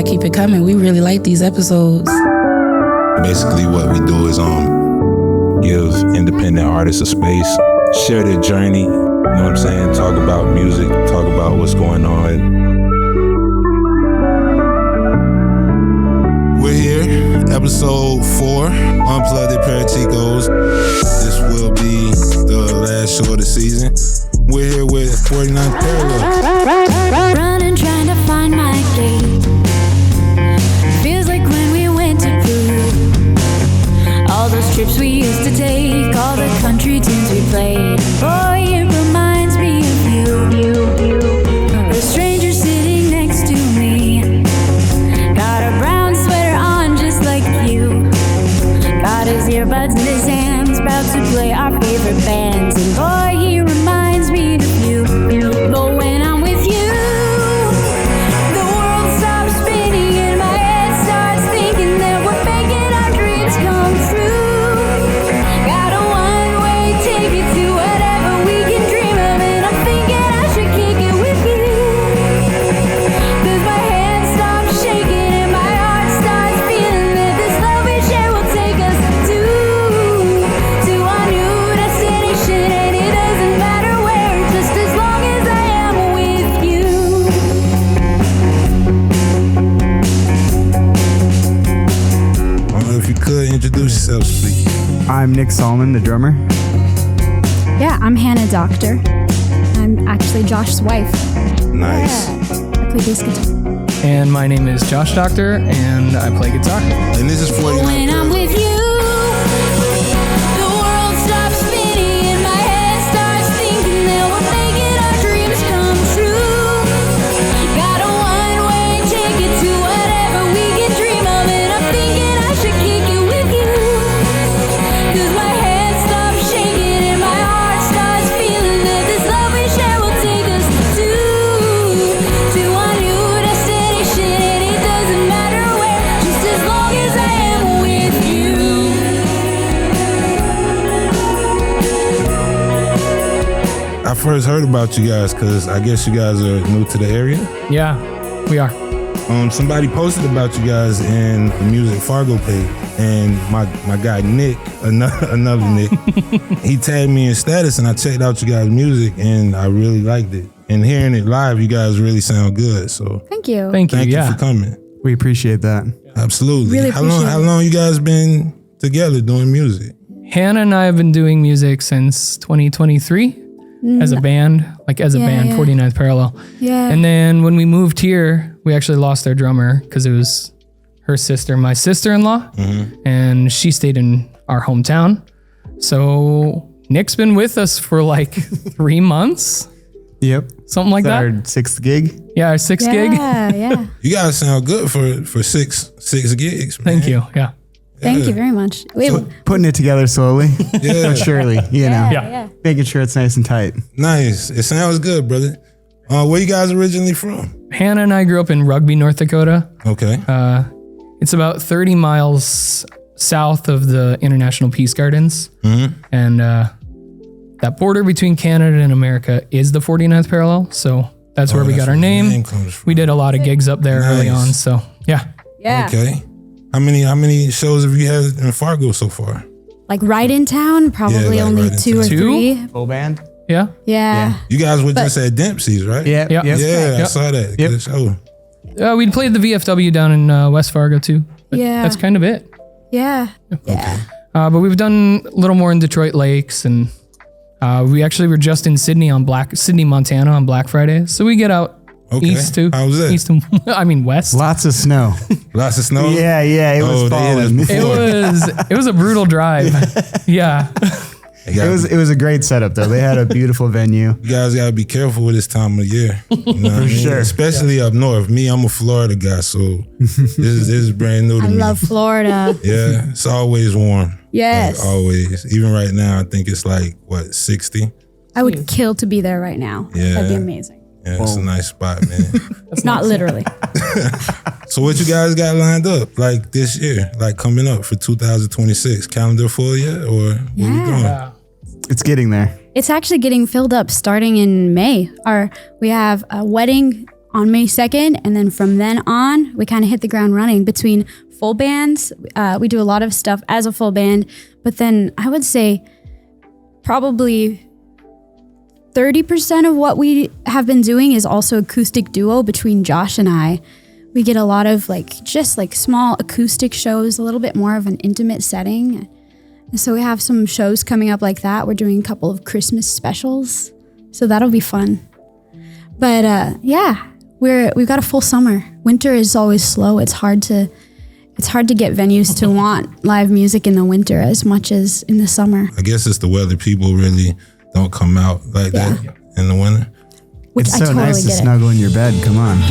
keep it coming. We really like these episodes. Basically, what we do is give independent artists a space, share their journey, you know what I'm saying? Talk about music, talk about what's going on. We're here, episode 4, Unplugged at Parachigos. This will be the last show of the season. We're here with 49th Parallel. Running, trying to find my gate. Feels like when we went to Peru. All those trips we used to take, all the country tunes we played. Boy, it reminds me of you. A stranger sitting next to me. Got a brown sweater on just like you. Got his earbuds in his hands, about to play our favorite bands. And boy, he reminds me of you. But when I'm with you, the world stops spinning and my head starts thinking that we're making our dreams come true. Got a one-way ticket to whatever we can dream of, and I'm thinking I should kick it with you. 'Cause my hands stop shaking and my heart starts feeling that this love we share will take us to our new destination, and it doesn't matter where, just as long as I am with you. If you could introduce yourself, please. I'm Nick Solmon, the drummer. Yeah, I'm Hannah Doctor. I'm actually Josh's wife. Nice. I play bass guitar. And my name is Josh Doctor, and I play guitar. And this is 49th When I'm Parallel. with you, the world stops spinning and my head starts thinking that we're making our dreams come true. Got a one-way ticket to whatever we can dream of, and I'm thinking I should kick it with you. 'Cause my head stops shaking and my heart starts feeling that this love we share will take us to our new destination, and it doesn't matter where, just as long as I am with you. I first heard about you guys because I guess you guys are new to the area. Yeah, we are. Somebody posted about you guys in the Music Fargo page, and my guy Nick, another Nick, he tagged me in status, and I checked out you guys' music, and I really liked it. And hearing it live, you guys really sound good. So Thank you. Thank you. thank you Yeah. for coming. We appreciate that. Absolutely. Really How long? appreciate How it. long you guys been together doing music? Hannah and I have been doing music since 2023 as a band, Yeah, band, yeah. 49th Parallel. Yeah. And then when we moved here, we actually lost our drummer because it was her sister, my sister-in-law, and she stayed in our hometown. So Nick's been with us for like 3 months, Yep. something like that. Our 6th gig. Yeah, our 6th gig. Yeah. You guys sound good for six gigs. Man. Thank you. Yeah. Thank you very much. Putting it together slowly, Yeah. but surely, you know, Yeah. making sure it's nice and tight. Nice. It sounds good, brother. Where you guys originally from? Hannah and I grew up in Rugby, North Dakota. Okay. It's about 30 miles south of the International Peace Gardens. And that border between Canada and America is the 49th Parallel. So that's where we that's got our where the name. name comes from. We did a lot of gigs up there early Nice. on. So yeah. Yeah. Okay. How many shows have you had in Fargo so far? Like right in town, probably like only right in 2 or town. 3. Full band. Yeah. Yeah. You guys were just at Dempsey's, right? Yeah. Yep. Yep. Yeah, I Yep. saw that. Yep. Good show. We played the VFW down in West Fargo too. But Yeah. that's kind of it. Yeah. Yeah. But we've done a little more in Detroit Lakes, and we actually were just in Sydney, Montana on Black Friday. So we get out Okay. east too. How was that? East and, west. Lots of snow. Lots of snow? Yeah. It was they hit us falling. before. It was a brutal drive. Yeah. It was a great setup though. They had a beautiful venue. You guys got to be careful with this time of year. You know what I mean? sure. Especially up north. Me, I'm a Florida guy, so this is brand new to I me. love Florida. Yeah, it's always warm. Yes. Like, always. Even right now, I think it's like, 60? I would kill to be there right now. Yeah. That'd be amazing. Yeah, it's a nice spot, man. Not literally. So what you guys got lined up like this year, like coming up for 2026? Calendar full yet, or what we doing? It's getting there. It's actually getting filled up starting in May. We have a wedding on May 2nd. And then from then on, we kind of hit the ground running between full bands. We do a lot of stuff as a full band, but then I would say probably 30% of what we have been doing is also acoustic duo between Josh and I. We get a lot of just small acoustic shows, a little bit more of an intimate setting. And so we have some shows coming up like that. We're doing a couple of Christmas specials, so that'll be fun. But yeah, we've got a full summer. Winter is always slow. It's hard to get venues to want live music in the winter as much as in the summer. I guess it's the weather. People really don't come out like that in the winter. Which it's I so totally nice to get it. snuggle in your bed. Come on.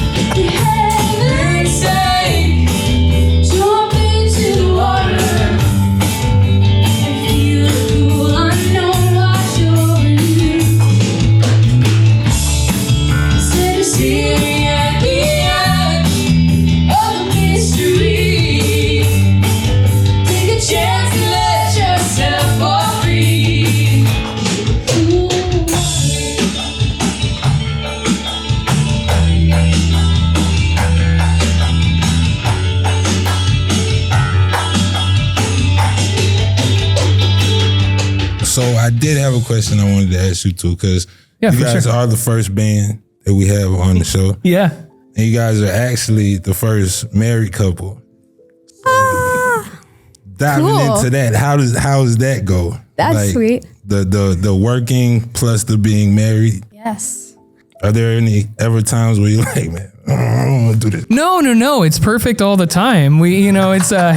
So I did have a question I wanted to ask you too, because you guys are the first band that we have on the show. Yeah. And you guys are actually the first married couple. Diving into that, how does that go? That's sweet. The working plus the being married. Yes. Are there any ever times where you're like, man, I don't want to do this? No. It's perfect all the time. It's a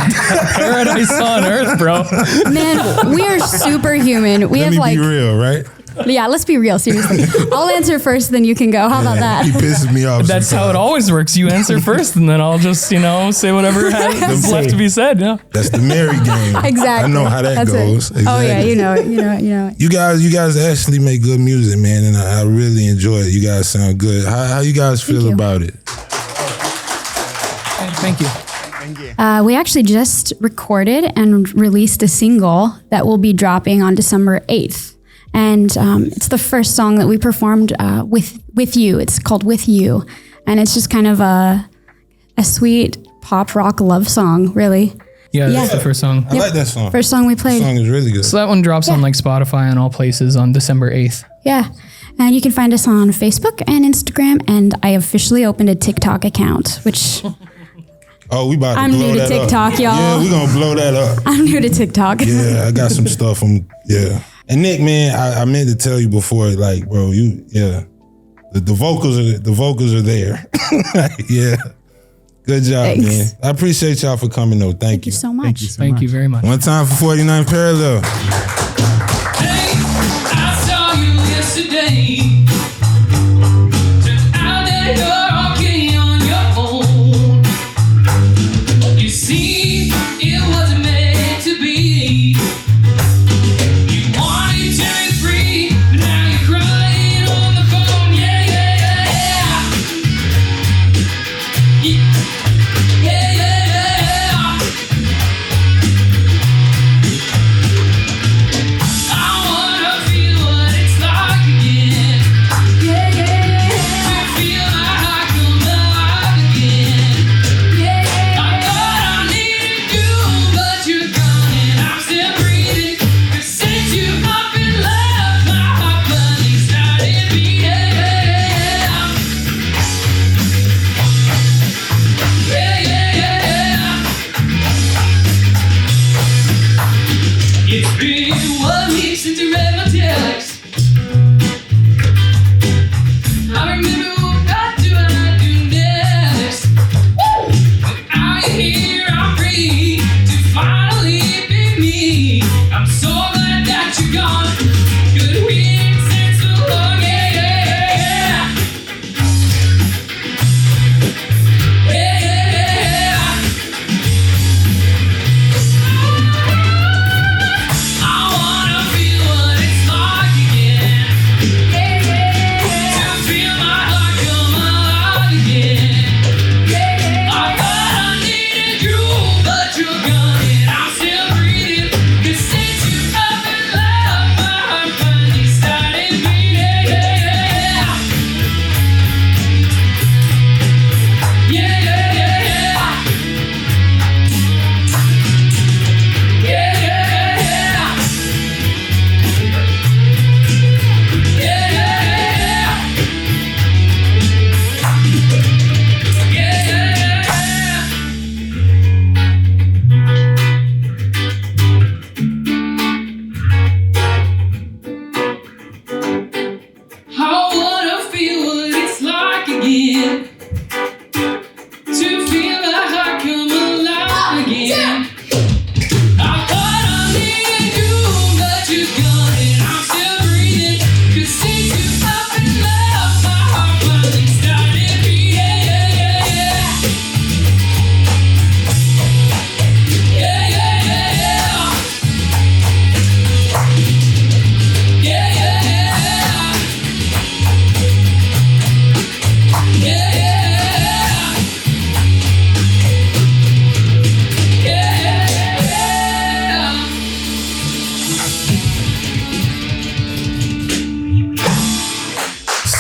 paradise on earth, bro. Man, we are superhuman. We Let have me be real, right? Yeah, let's be real, seriously. I'll answer first, then you can go. How about that? He pisses me off. That's how it always works. You answer first, and then I'll just, say whatever is left to be said. Yeah. That's the married game. Exactly. I know how that goes. Exactly. Oh yeah, you know it. You guys actually make good music, man, and I really enjoy it. You guys sound good. How you guys feel about it? Thank you. We actually just recorded and released a single that will be dropping on December 8th. And it's the first song that we performed with you. It's called With You. And it's just kind of a sweet pop rock love song, really. Yeah, that's the first song. I like that song. First song we played. The song is really good. So that one drops on Spotify and all places on December 8th. Yeah. And you can find us on Facebook and Instagram. And I officially opened a TikTok account, which... Oh, we about to I'm blow new to that TikTok, up. y'all. Yeah, we gonna blow that up. I'm new to TikTok. Yeah, I got some stuff from, And Nick, man, I meant to tell you before, bro, the vocals are there. Yeah. Good job, Thanks. man. I appreciate y'all for coming though. Thank you. Thank you so much. Thank you very much. One time for 49 Parallel. Hey, I saw you yesterday. Turns out that you're okay on your own. You see, it wasn't meant to be. You wanted to be free, but now you're crying on the phone. Yeah.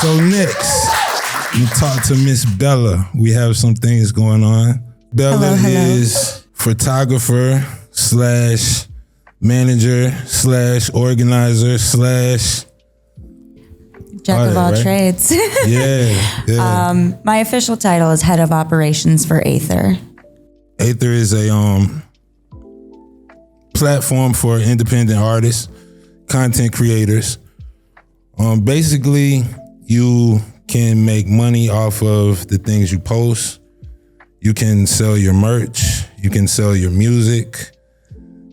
So next, we talk to Miss Bella. We have some things going on. Bella is photographer / manager / organizer / Jack of all trades. Yeah. My official title is head of operations for Aether. Aether is a platform for independent artists, content creators. Basically, you can make money off of the things you post. You can sell your merch. You can sell your music.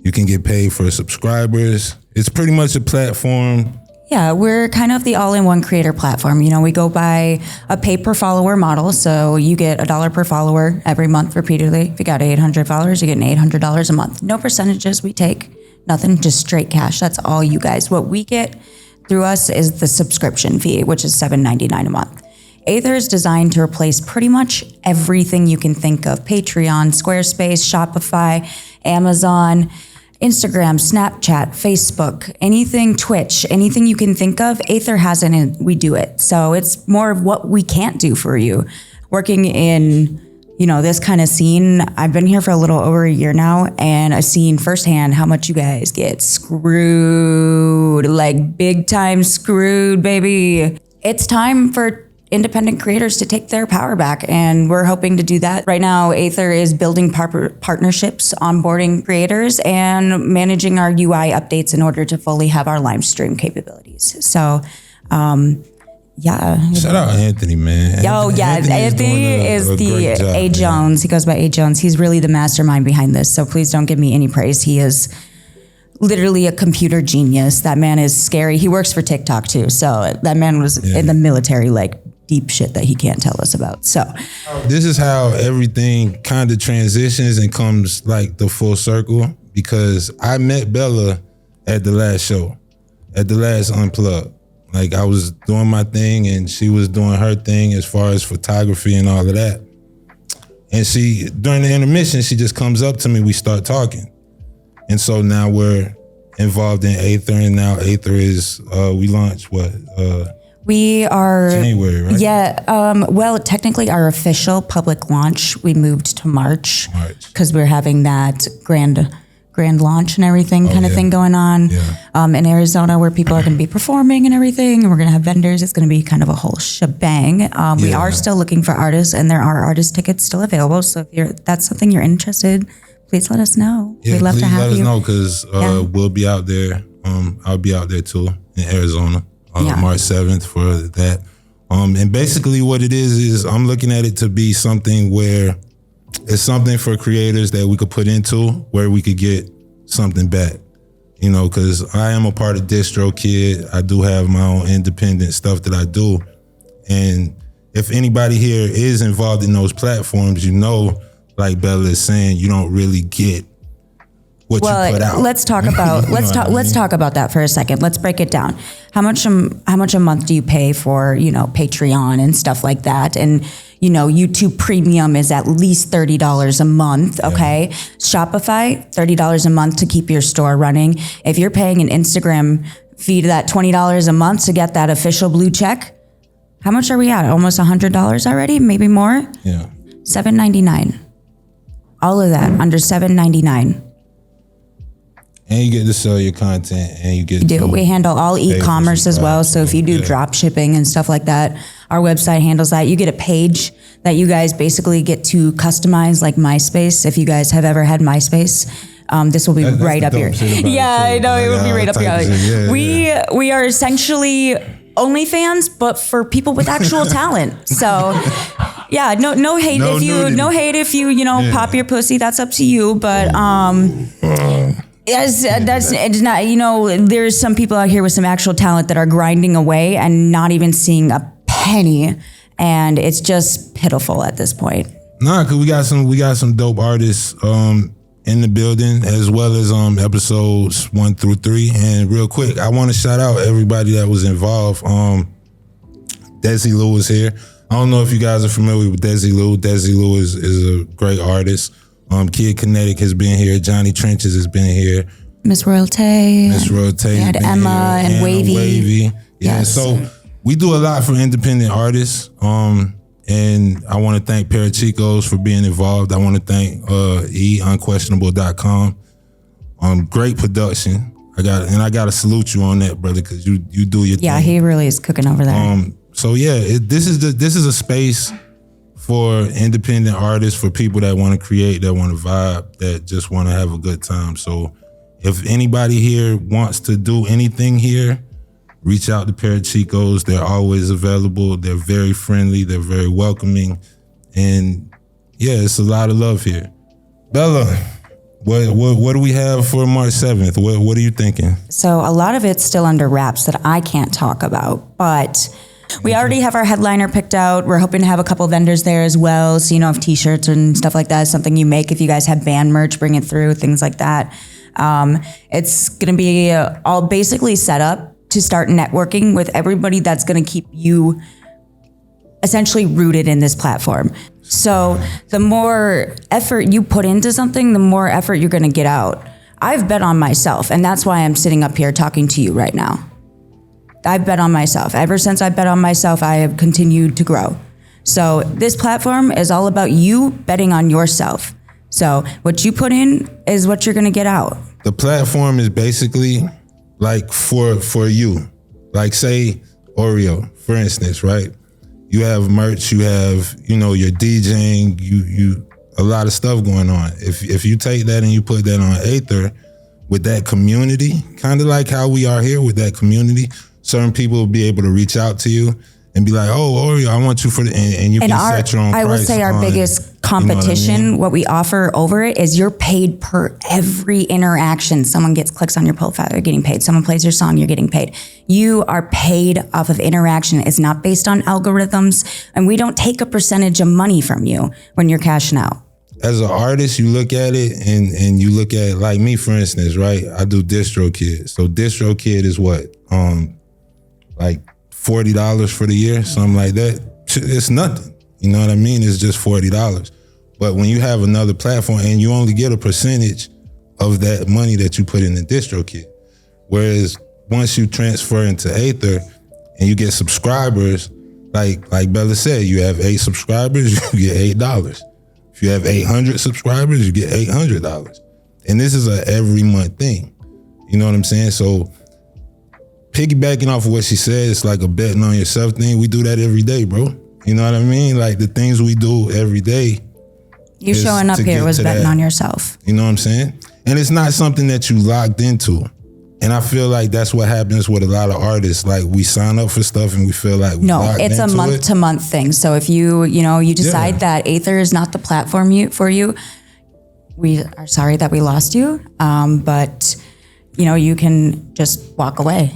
You can get paid for subscribers. It's pretty much a platform. Yeah, we're kind of the all-in-one creator platform. You know, we go by a pay-per-follower model, so you get $1 per follower every month repeatedly. If you got 800 followers, you get $800 a month. No percentages we take, nothing, just straight cash. That's all you guys. What we get through us is the subscription fee, which is $7.99 a month. Aether is designed to replace pretty much everything you can think of. Patreon, Squarespace, Shopify, Amazon, Instagram, Snapchat, Facebook, anything, Twitch, anything you can think of, Aether has it and we do it. So it's more of what we can't do for you. Working in, you know, this kind of scene, I've been here for a little over a year now, and I've seen firsthand how much you guys get screwed, like big time screwed, baby. It's time for independent creators to take their power back, and we're hoping to do that. Right now, Aether is building partnerships, onboarding creators, and managing our UI updates in order to fully have our live stream capabilities. So, yeah. Shout out Anthony, man. Anthony is the great job, A. Jones. He goes by A. Jones. He's really the mastermind behind this, so please don't give me any praise. He is literally a computer genius. That man is scary. He works for TikTok too, so that man was in the military, like deep shit that he can't tell us about. So this is how everything kind of transitions and comes like the full circle, because I met Bella at the last show, at the last Unplugged. Like I was doing my thing and she was doing her thing as far as photography and all of that. And she, during the intermission, she just comes up to me, we start talking. And so now we're involved in Aether, and now Aether is, we launched we are January, right? Yeah. Well, technically our official public launch, we moved to March because we're having that grand launch and everything kind of thing going on in Arizona, where people are going to be performing and everything. And we're going to have vendors. It's going to be kind of a whole shebang. We are still looking for artists, and there are artist tickets still available. So if that's something you're interested, please let us know. Yeah, we'd love to have you. Let us know, because we'll be out there. I'll be out there too in Arizona. March 7th for that. And basically what it is I'm looking at it to be something where it's something for creators that we could put into where we could get something back. You know, because I am a part of DistroKid. I do have my own independent stuff that I do. And if anybody here is involved in those platforms, you know, like Bella is saying, you don't really get what you put out. Let's talk about let's talk about that for a second. Let's break it down. How much a month do you pay for, you know, Patreon and stuff like that? And you know, YouTube Premium is at least $30 a month. Okay, Shopify $30 a month to keep your store running. If you're paying an Instagram fee to that $20 a month to get that official blue check, how much are we at? Almost $100 already, maybe more. Yeah, $7.99. All of that under $7.99. And you get to sell your content, and you get to we handle all e-commerce as well. So if you do drop shipping and stuff like that, our website handles that. You get a page that you guys basically get to customize, like MySpace. If you guys have ever had MySpace, this will be right up here. Yeah, I know, it will be right up here. We are essentially OnlyFans, but for people with actual talent. So yeah, no hate if you pop your pussy. That's up to you. But yes, it's not, you know, there's some people out here with some actual talent that are grinding away and not even seeing a penny, and it's just pitiful at this point. Nah, cause we got some dope artists in the building, as well as episodes 1 through 3. And real quick, I want to shout out everybody that was involved. Desi Lou was here. I don't know if you guys are familiar with Desi Lou. Desi Lou is a great artist. Kid Kinetic has been here. Johnny Trenches has been here. Miss Royalty. We had Emma and Wavy. Yeah, yes. So we do a lot for independent artists. And I want to thank Parachigo's for being involved. I want to thank unquestionable.com. Great production. I got to salute you on that, brother, because you do your thing. Yeah, he really is cooking over there. So yeah, this is a space for independent artists, for people that want to create, that want to vibe, that just want to have a good time. So if anybody here wants to do anything here, reach out to Parachigo's. They're always available. They're very friendly. They're very welcoming. And yeah, it's a lot of love here. Bella, what do we have for March 7th? What are you thinking? So a lot of it's still under wraps that I can't talk about, but we already have our headliner picked out. We're hoping to have a couple vendors there as well. So, if t-shirts and stuff like that is something you make, if you guys have band merch, bring it through, things like that. It's going to be all basically set up to start networking with everybody that's going to keep you essentially rooted in this platform. So the more effort you put into something, the more effort you're going to get out. I've bet on myself, and that's why I'm sitting up here talking to you right now. I've bet on myself. Ever since I bet on myself, I have continued to grow. So this platform is all about you betting on yourself. So what you put in is what you're going to get out. The platform is basically like for you. Like say Oreo, for instance, right? You have merch, you have, your DJing, you a lot of stuff going on. If you take that and you put that on Aether with that community, kind of like how we are here with that community, certain people will be able to reach out to you and be like, "Oh, Oreo, I want you for the," and you can set your own price. I will say our biggest competition, what we offer over it is you're paid per every interaction. Someone clicks on your profile, you're getting paid. Someone plays your song, you're getting paid. You are paid off of interaction. It's not based on algorithms, and we don't take a percentage of money from you when you're cashing out. As an artist, you look at it and you look at, like me, for instance, right? I do DistroKid. So DistroKid is what? Like $40 for the year, something like that. It's nothing. You know what I mean? It's just $40. But when you have another platform and you only get a percentage of that money that you put in the DistroKid, whereas once you transfer into Aether and you get subscribers, like Bella said, you have 8 subscribers, you get $8. If you have 800 subscribers, you get $800. And this is a every month thing. You know what I'm saying? So piggybacking off of what she said, it's like a betting on yourself thing. We do that every day, bro. You know what I mean? Like the things we do every day. You showing up here was betting on yourself. You know what I'm saying? And it's not something that you locked into. And I feel like that's what happens with a lot of artists. Like we sign up for stuff and we feel like we locked into it. No, it's a month to month thing. So if you decide that Aether is not the platform for you, we are sorry that we lost you. But you can just walk away.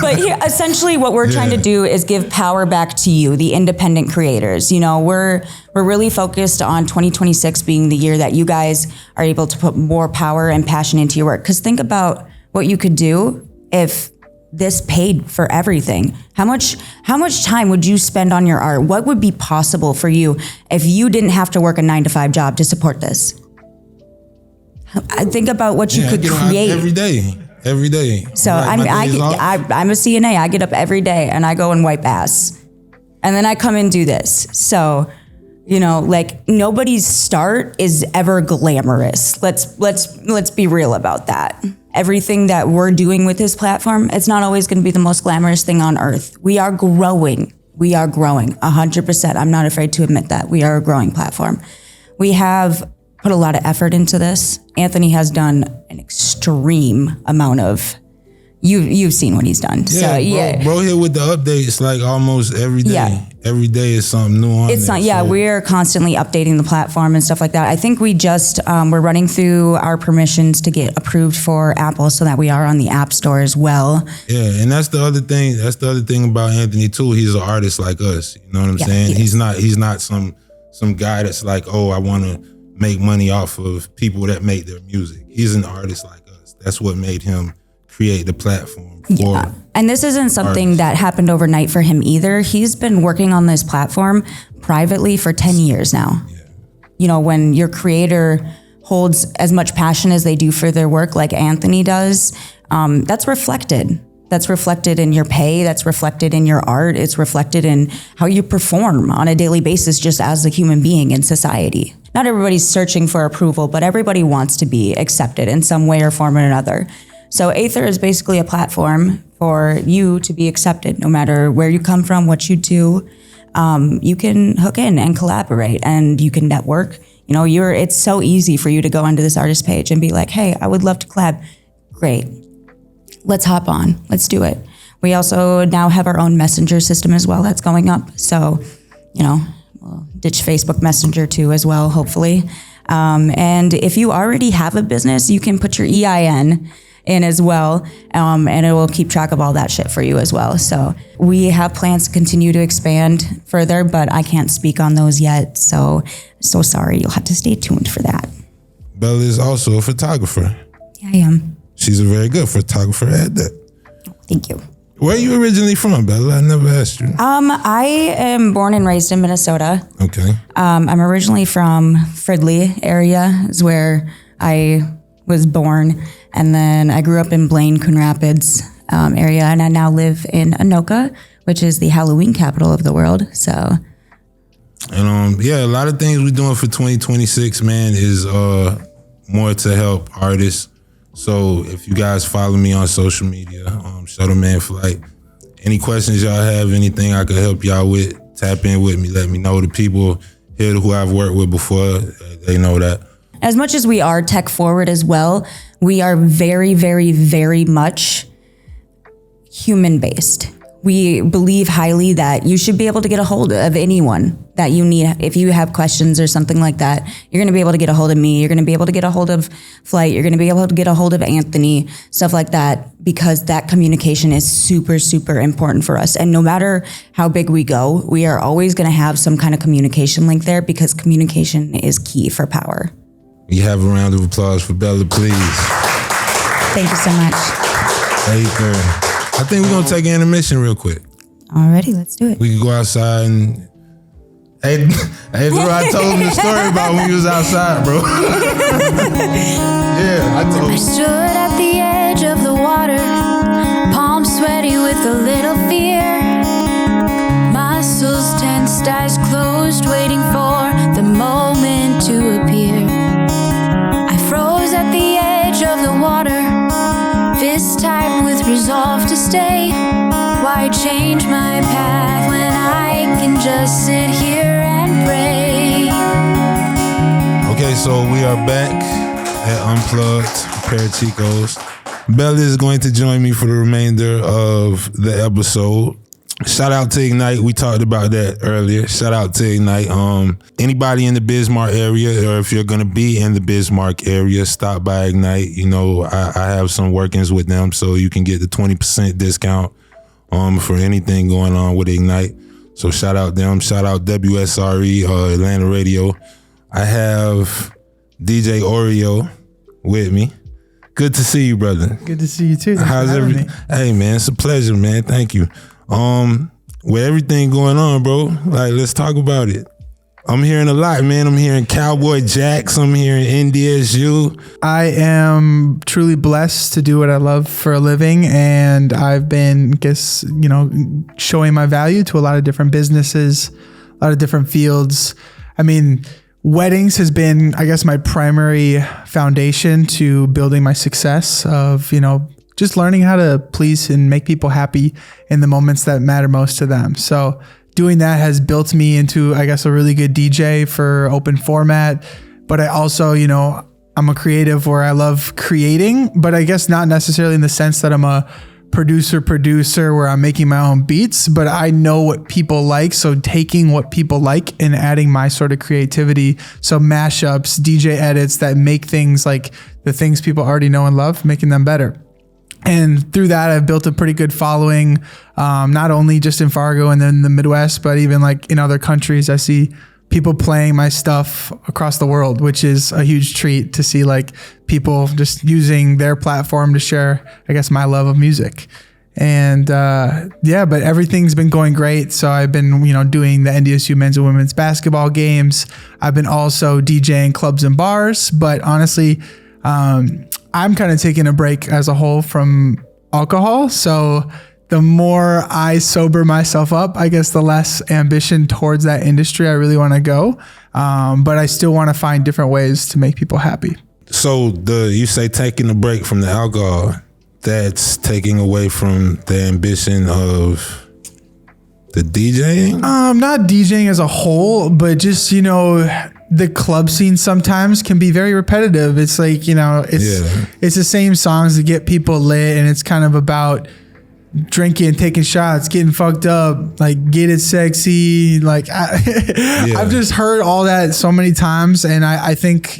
But here, essentially what we're trying to do is give power back to you, the independent creators. We're really focused on 2026 being the year that you guys are able to put more power and passion into your work. Because think about what you could do if this paid for everything. How much time would you spend on your art? What would be possible for you if you didn't have to work a 9-to-5 job to support this? I think about what you could create every day. So I'm a CNA. I get up every day and I go and wipe ass, and then I come and do this. So, like nobody's start is ever glamorous. Let's be real about that. Everything that we're doing with this platform, it's not always going to be the most glamorous thing on earth. We are growing. 100%. I'm not afraid to admit that we are a growing platform. We have put a lot of effort into this. Anthony has done an extreme amount of, you've seen what he's done. Bro here with the updates like almost every day. Yeah. Every day is something new on there. We're constantly updating the platform and stuff like that. I think we just, we're running through our permissions to get approved for Apple so that we are on the App Store as well. Yeah, and that's the other thing. That's the other thing about Anthony too. He's an artist like us. You know what I'm saying? He's not some guy that's like, oh, I want to make money off of people that make their music. He's an artist like us. That's what made him create the platform for And this isn't something artists. that happened overnight for him either. He's been working on this platform privately for 10 years now. Yeah. When your creator holds as much passion as they do for their work, like Anthony does, that's reflected. That's reflected in your pay. That's reflected in your art. It's reflected in how you perform on a daily basis just as a human being in society. Not everybody's searching for approval, but everybody wants to be accepted in some way or form or another. So Aether is basically a platform for you to be accepted no matter where you come from, what you do. You can hook in and collaborate and you can network. You know, it's so easy for you to go onto this artist page and be like, hey, I would love to collab. Great. Let's hop on. Let's do it. We also now have our own messenger system as well that's going up. So, you know, we'll ditch Facebook Messenger too as well, hopefully. And if you already have a business, you can put your EIN in as well, and it will keep track of all that shit for you as well. So we have plans to continue to expand further, but I can't speak on those yet. So sorry. You'll have to stay tuned for that. Bella is also a photographer. Yeah, I am. She's a very good photographer at that. Thank you. Where are you originally from, Bella? I never asked you. I am born and raised in Minnesota. Okay. I'm originally from Fridley area is where I was born. And then I grew up in Blaine, Coon Rapids area. And I now live in Anoka, which is the Halloween capital of the world. So. And a lot of things we're doing for 2026, man, is more to help artists. So if you guys follow me on social media, Shuttleman Flyght, any questions y'all have, anything I could help y'all with, tap in with me, let me know. The people here who I've worked with before, they know that. As much as we are tech forward as well, we are very, very, very much human based. We believe highly that you should be able to get a hold of anyone that you need. If you have questions or something like that, you're going to be able to get a hold of me. You're going to be able to get a hold of Flyght. You're going to be able to get a hold of Anthony, stuff like that, because that communication is super, super important for us. And no matter how big we go, we are always going to have some kind of communication link there because communication is key for power. You have a round of applause for Bella, please. Thank you so much. Aether. I think we're going to take an intermission real quick. Alrighty, let's do it. We can go outside and... Hey, Drew, I told him the story about when you was outside, bro. Yeah, I told I him. stood at the edge of the water, palms sweaty with a little fear. Muscles tensed, eyes closed, waiting for the moment to appear. I froze at the edge of the water, fist tight with resolve to stay. Why change my path when I can just sit here and pray? Okay, so we are back at Unplugged, Parachigos. Bella is going to join me for the remainder of the episode. Shout out to Ignite. We talked about that earlier. Shout out to Ignite. Anybody in the Bismarck area, or if you're going to be in the Bismarck area, stop by Ignite. You know, I have some workings with them, so you can get the 20% discount for anything going on with Ignite. So shout out them. Shout out WSRE, Atlanta Radio. I have DJ Oreo with me. Good to see you, brother. Good to see you too. How's everything? Hey, man, it's a pleasure, man. Thank you. With everything going on, bro, like, let's talk about it. I'm hearing a lot, man. I'm hearing Cowboy Jacks. I'm hearing NDSU. I am truly blessed to do what I love for a living, and I've been, showing my value to a lot of different businesses, a lot of different fields. I mean, weddings has been, I guess, my primary foundation to building my success of, just learning how to please and make people happy in the moments that matter most to them. So doing that has built me into, I guess, a really good DJ for open format. But I also, I'm a creative where I love creating, but I guess not necessarily in the sense that I'm a producer where I'm making my own beats, but I know what people like. So taking what people like and adding my sort of creativity. So mashups, DJ edits that make things like the things people already know and love, making them better. And through that, I've built a pretty good following, not only just in Fargo and then the Midwest, but even like in other countries. I see people playing my stuff across the world, which is a huge treat to see, like people just using their platform to share, I guess, my love of music. And but everything's been going great. So I've been, doing the NDSU men's and women's basketball games. I've been also DJing clubs and bars, but honestly, I'm kind of taking a break as a whole from alcohol. So the more I sober myself up, I guess the less ambition towards that industry I really want to go. But I still want to find different ways to make people happy. So you say taking a break from the alcohol, that's taking away from the ambition of the DJing? Not DJing as a whole, but just, the club scene sometimes can be very repetitive. It's like, it's the same songs that get people lit, and it's kind of about drinking, taking shots, getting fucked up, like get it sexy. Like I've just heard all that so many times. And I think,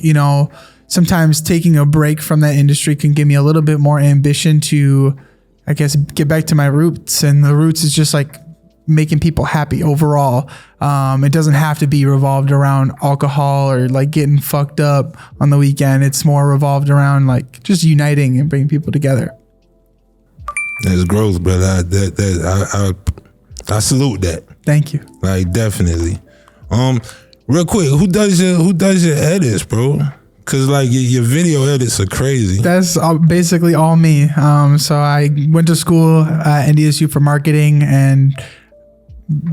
sometimes taking a break from that industry can give me a little bit more ambition to, I guess, get back to my roots. And the roots is just like making people happy overall. It doesn't have to be revolved around alcohol or like getting fucked up on the weekend. It's more revolved around like just uniting and bringing people together. That's growth, brother. I salute that. Thank you. Like, definitely. Real quick, who does your edits, bro? Cause like your video edits are crazy. That's basically all me. So I went to school at NDSU for marketing, and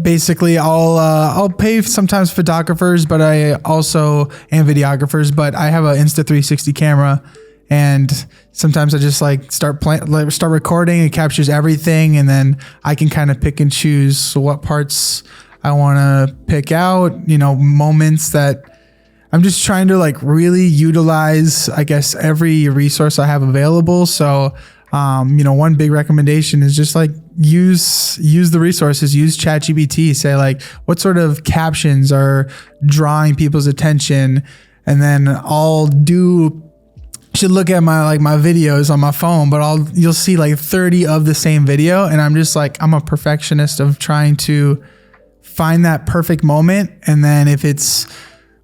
basically I'll pay sometimes photographers, but I also and videographers. But I have an Insta360 camera. And sometimes I just like start recording. It captures everything, and then I can kind of pick and choose what parts I want to pick out. Moments that I'm just trying to like really utilize, I guess, every resource I have available. So, one big recommendation is just like use the resources. Use ChatGPT. Say like, what sort of captions are drawing people's attention, and then should look at my videos on my phone, but you'll see like 30 of the same video. And I'm just like, I'm a perfectionist of trying to find that perfect moment. And then if it's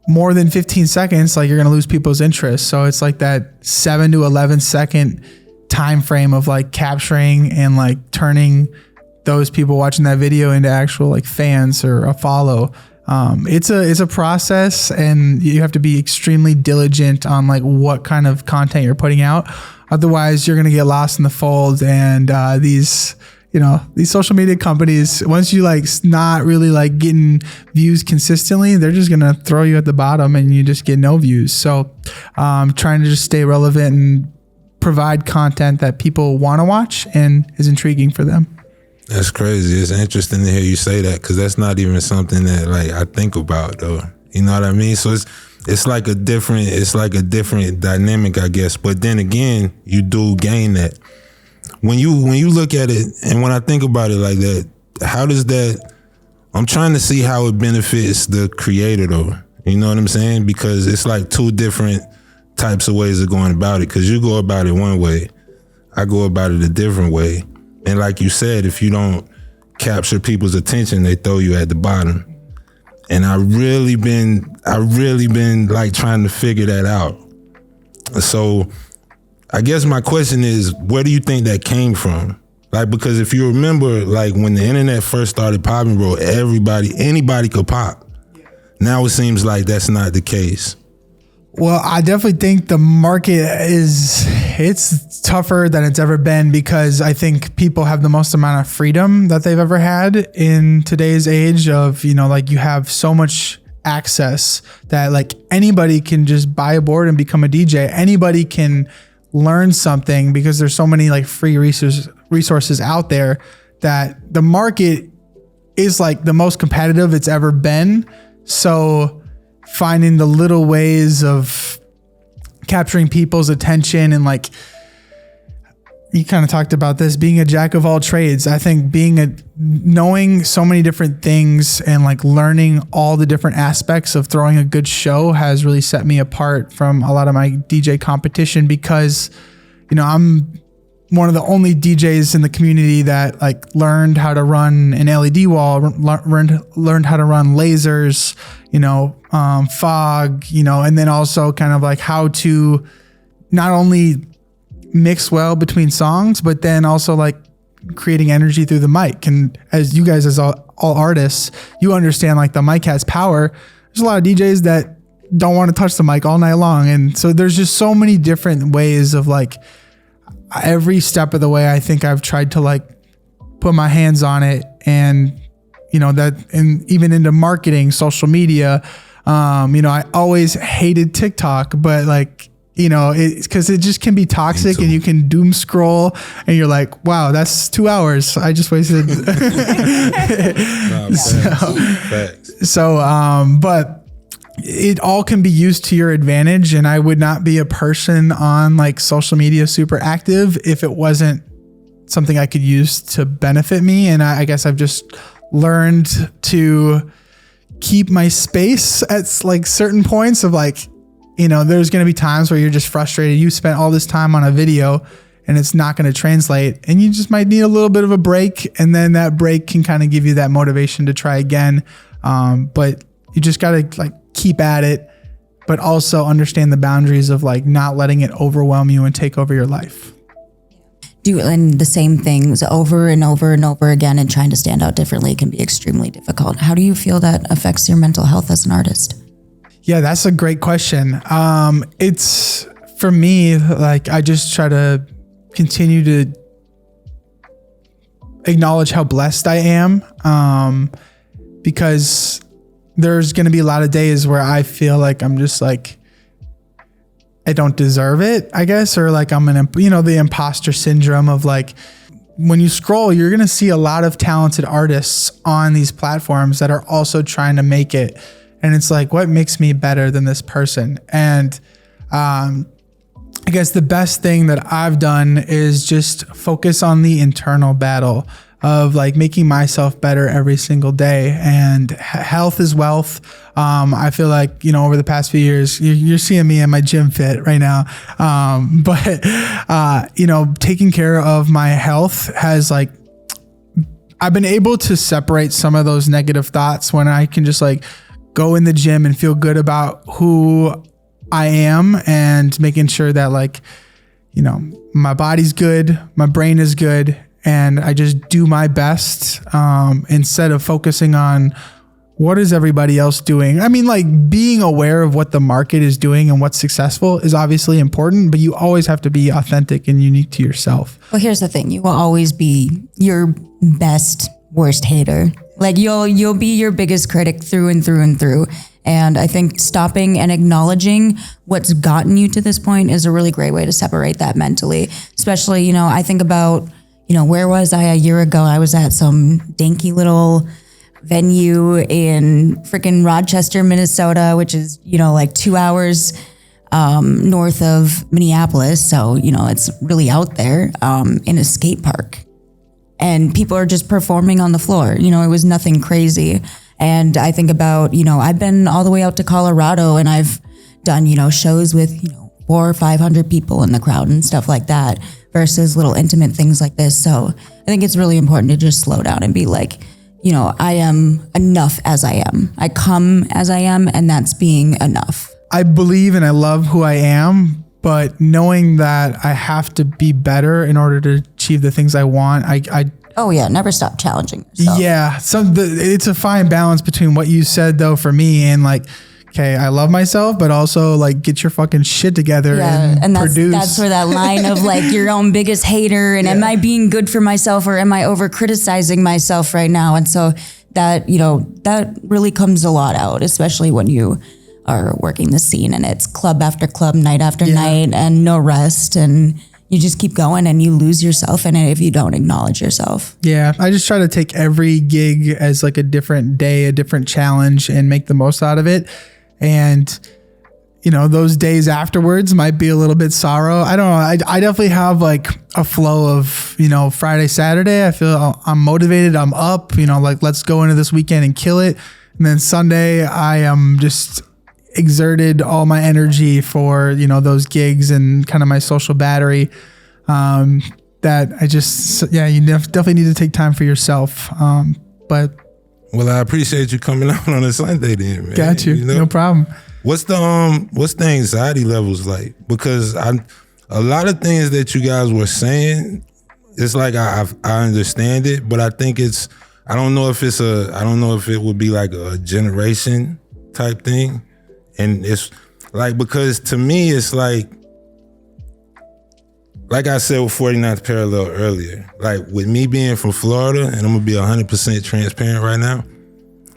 more than 15 seconds, like you're going to lose people's interest. So it's like that 7 to 11 second time frame of like capturing and like turning those people watching that video into actual like fans or a follow. It's a process, and you have to be extremely diligent on like what kind of content you're putting out. Otherwise you're going to get lost in the fold. And, these social media companies, once you like not really like getting views consistently, they're just going to throw you at the bottom and you just get no views. So, trying to just stay relevant and provide content that people want to watch and is intriguing for them. That's crazy. It's interesting to hear you say that, because that's not even something that like I think about though. You know what I mean? So it's like a different dynamic, I guess. But then again, you do gain that when you look at it, and when I think about it like that. How does that? I'm trying to see how it benefits the creator though. You know what I'm saying? Because it's like two different types of ways of going about it. Because you go about it one way, I go about it a different way. And like you said, if you don't capture people's attention, they throw you at the bottom. And I really been like trying to figure that out. So I guess my question is, where do you think that came from? Like, because if you remember, like when the internet first started popping, bro, anybody could pop. Now it seems like that's not the case. Well, I definitely think the market it's tougher than it's ever been, because I think people have the most amount of freedom that they've ever had in today's age of, like you have so much access that like anybody can just buy a board and become a DJ. Anybody can learn something because there's so many like free resources out there, that the market is like the most competitive it's ever been. So finding the little ways of capturing people's attention, and like you kind of talked about this, being a jack of all trades. I think knowing so many different things and like learning all the different aspects of throwing a good show has really set me apart from a lot of my DJ competition, because, I'm one of the only DJs in the community that like learned how to run an LED wall, learned how to run lasers, fog, and then also kind of like how to not only mix well between songs, but then also like creating energy through the mic. And as you guys, as all artists, you understand like the mic has power. There's a lot of DJs that don't want to touch the mic all night long. And so there's just so many different ways of like, every step of the way, I think I've tried to like put my hands on it, and and even into marketing, social media. I always hated TikTok, but like, it's because it just can be toxic and you can doom scroll and you're like, wow, that's 2 hours I just wasted. But it all can be used to your advantage. And I would not be a person on like social media super active if it wasn't something I could use to benefit me. And I guess I've just learned to keep my space at like certain points of like, there's going to be times where you're just frustrated. You spent all this time on a video and it's not going to translate, and you just might need a little bit of a break. And then that break can kind of give you that motivation to try again. But you just got to like keep at it, but also understand the boundaries of like not letting it overwhelm you and take over your life. Doing the same things over and over and over again and trying to stand out differently can be extremely difficult. How do you feel that affects your mental health as an artist? Yeah, that's a great question. It's for me, like I just try to continue to acknowledge how blessed I am, because there's going to be a lot of days where I feel like I'm just like, I don't deserve it, I guess, or like I'm the imposter syndrome of like, when you scroll, you're going to see a lot of talented artists on these platforms that are also trying to make it. And it's like, what makes me better than this person? And I guess the best thing that I've done is just focus on the internal battle of like making myself better every single day. And health is wealth. I feel like, over the past few years, you're seeing me in my gym fit right now. But taking care of my health has like, I've been able to separate some of those negative thoughts when I can just like go in the gym and feel good about who I am, and making sure that like, my body's good, my brain is good, and I just do my best, instead of focusing on what is everybody else doing. I mean, like being aware of what the market is doing and what's successful is obviously important, but you always have to be authentic and unique to yourself. Well, here's the thing. You will always be your best, worst hater. Like you'll be your biggest critic through and through and through. And I think stopping and acknowledging what's gotten you to this point is a really great way to separate that mentally. Especially, I think about, where was I a year ago? I was at some dinky little venue in freaking Rochester, Minnesota, which is, like 2 hours north of Minneapolis. So, it's really out there, in a skate park. And people are just performing on the floor. It was nothing crazy. And I think about, I've been all the way out to Colorado, and I've done, shows with, 400 or 500 people in the crowd and stuff like that, versus little intimate things like this. So I think it's really important to just slow down and be like, I am enough as I am. I come as I am, and that's being enough. I believe and I love who I am, but knowing that I have to be better in order to achieve the things I want, Oh yeah, never stop challenging yourself. Yeah, it's a fine balance between what you said though for me and like, okay, I love myself, but also like get your fucking shit together and produce. That's where that line of like your own biggest hater and am I being good for myself or am I over criticizing myself right now? And so that, that really comes a lot out, especially when you are working the scene and it's club after club, night after night, and no rest, and you just keep going and you lose yourself in it if you don't acknowledge yourself. Yeah, I just try to take every gig as like a different day, a different challenge, and make the most out of it. And, those days afterwards might be a little bit sorrow. I don't know. I definitely have like a flow of, Friday, Saturday. I feel I'm motivated. I'm up, like let's go into this weekend and kill it. And then Sunday, I am just exerted all my energy for, those gigs and kind of my social battery, that I just, you definitely need to take time for yourself. Well, I appreciate you coming out on a Sunday then, man. Got you. No problem. What's the anxiety levels like? Because a lot of things that you guys were saying, it's like I understand it, but I think I don't know if it would be like a generation type thing. And it's like, because to me, it's like like I said with 49th Parallel earlier, like with me being from Florida, and I'm gonna be 100% transparent right now,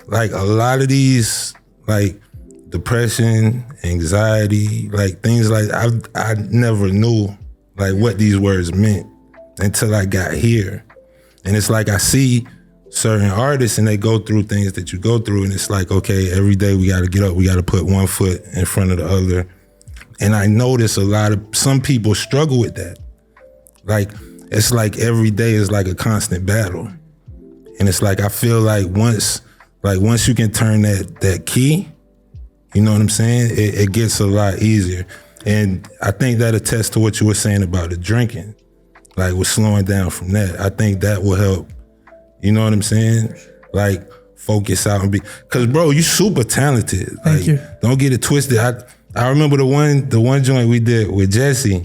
like a lot of these, like depression, anxiety, like things like I never knew like what these words meant until I got here. And it's like I see certain artists and they go through things that you go through, and it's like, okay, every day we gotta get up, we gotta put one foot in front of the other. And I notice some people struggle with that. Like, it's like every day is like a constant battle. And it's like, I feel like once you can turn that key, you know what I'm saying? It gets a lot easier. And I think that attests to what you were saying about the drinking, like with slowing down from that. I think that will help, you know what I'm saying? Like focus out and cause bro, you super talented. Thank you. Don't get it twisted. I remember the one joint we did with Jesse,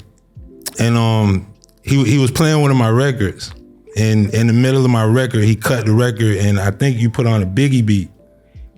and he was playing one of my records, and in the middle of my record, he cut the record, and I think you put on a Biggie beat,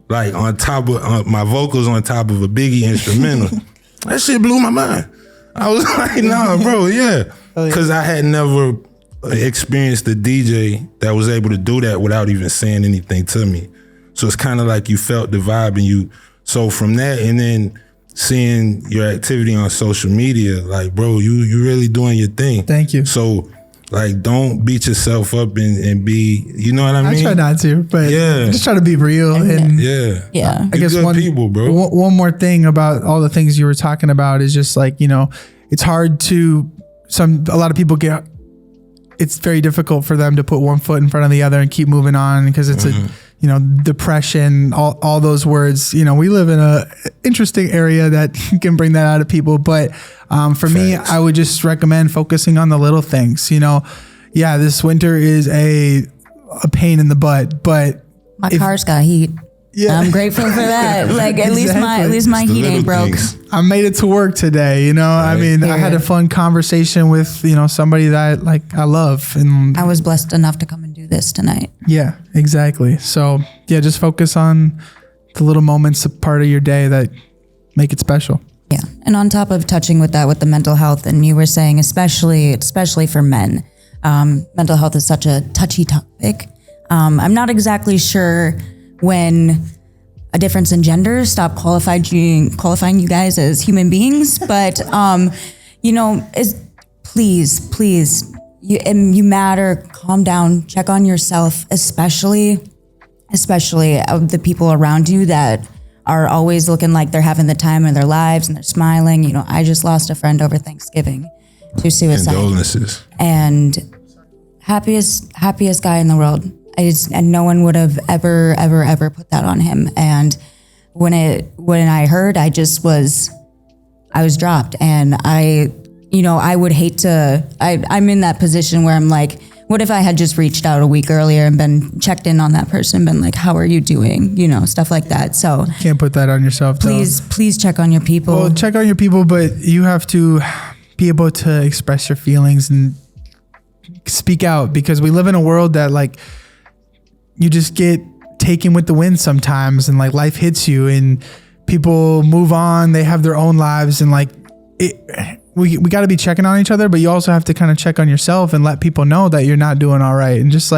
like on top of my vocals on top of a Biggie instrumental. That shit blew my mind. I was like, nah, bro, yeah, because I had never experienced a DJ that was able to do that without even saying anything to me. So it's kind of like you felt the vibe, and you. So from that, and then seeing your activity on social media, like, bro, you really doing your thing. Thank you. So, like, don't beat yourself up and be, you know what I mean? I try not to, but just try to be real. And yeah. I guess good people, bro. One more thing about all the things you were talking about is just like, you know, it's hard to, a lot of people it's very difficult for them to put one foot in front of the other and keep moving on because it's you know, depression, all those words. You know, we live in a interesting area that can bring that out of people. But for me, I would just recommend focusing on the little things. You know, yeah, this winter is a pain in the butt, but my car's got heat. Yeah, I'm grateful for that. Like at least my heat ain't broke. I made it to work today. You know, right. I mean, I had a fun conversation with somebody that I love, and I was blessed enough to come and do this tonight. Yeah, exactly. So yeah, just focus on the little moments, a part of your day that make it special. Yeah, and on top of touching with that, with the mental health, and you were saying especially for men, mental health is such a touchy topic. I'm not exactly sure when a difference in gender stop qualifying you guys as human beings, but please, you matter. Calm down, check on yourself, especially of the people around you that are always looking like they're having the time of their lives and they're smiling. You know, I just lost a friend over Thanksgiving to suicide. Condolences. And happiest guy in the world. And no one would have ever put that on him. And when I heard, I was dropped. And I would hate to, I'm in that position where I'm like, what if I had just reached out a week earlier and been checked in on that person, been like, how are you doing? You know, stuff like that. So can't put that on yourself. Please check on your people. Well, check on your people, but you have to be able to express your feelings and speak out, because we live in a world that you just get taken with the wind sometimes, and life hits you and people move on, they have their own lives, and we got to be checking on each other, but you also have to kind of check on yourself and let people know that you're not doing all right, and just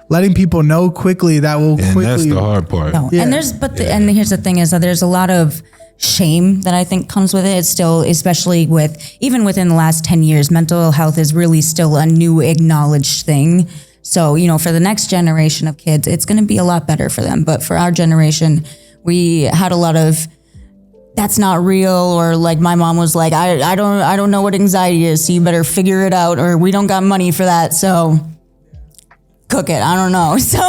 letting people know quickly that will quickly. That's the hard part. No. Yeah. And and here's the thing is that there's a lot of shame that I think comes with it. It's still, especially even within the last 10 years, mental health is really still a new acknowledged thing. So, for the next generation of kids, it's going to be a lot better for them. But for our generation, we had a lot of, that's not real, or my mom was like, I don't know what anxiety is, so you better figure it out, or we don't got money for that, so cook it. I don't know. So,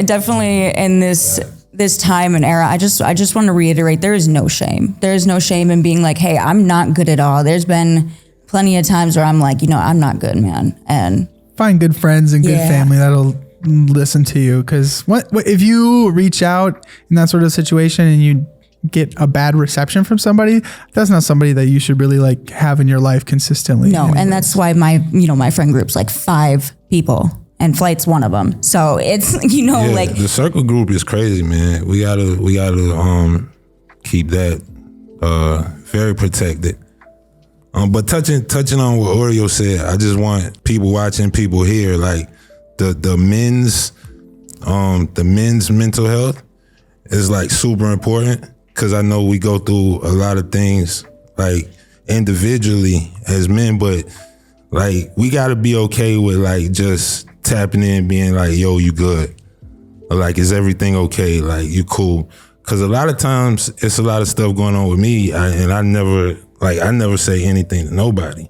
definitely in this time and era, I just want to reiterate, there is no shame. There is no shame in being like, hey, I'm not good at all. There's been plenty of times where I'm like, I'm not good, man. And find good friends and good family that'll listen to you. Because what if you reach out in that sort of situation and you get a bad reception from somebody, that's not somebody that you should really have in your life consistently. No, anyways. And that's why my friend group's 5 people, and Flight's one of them. So it's the circle group is crazy, man. We gotta keep that very protected. But touching on what Oreo said, I just want people watching, people here, like the men's mental health is like super important, because I know we go through a lot of things like individually as men, but like we gotta be okay with like just tapping in, being like, yo, you good? Or like, is everything okay? Like, you cool? Because a lot of times it's a lot of stuff going on with me, and I never say anything to nobody,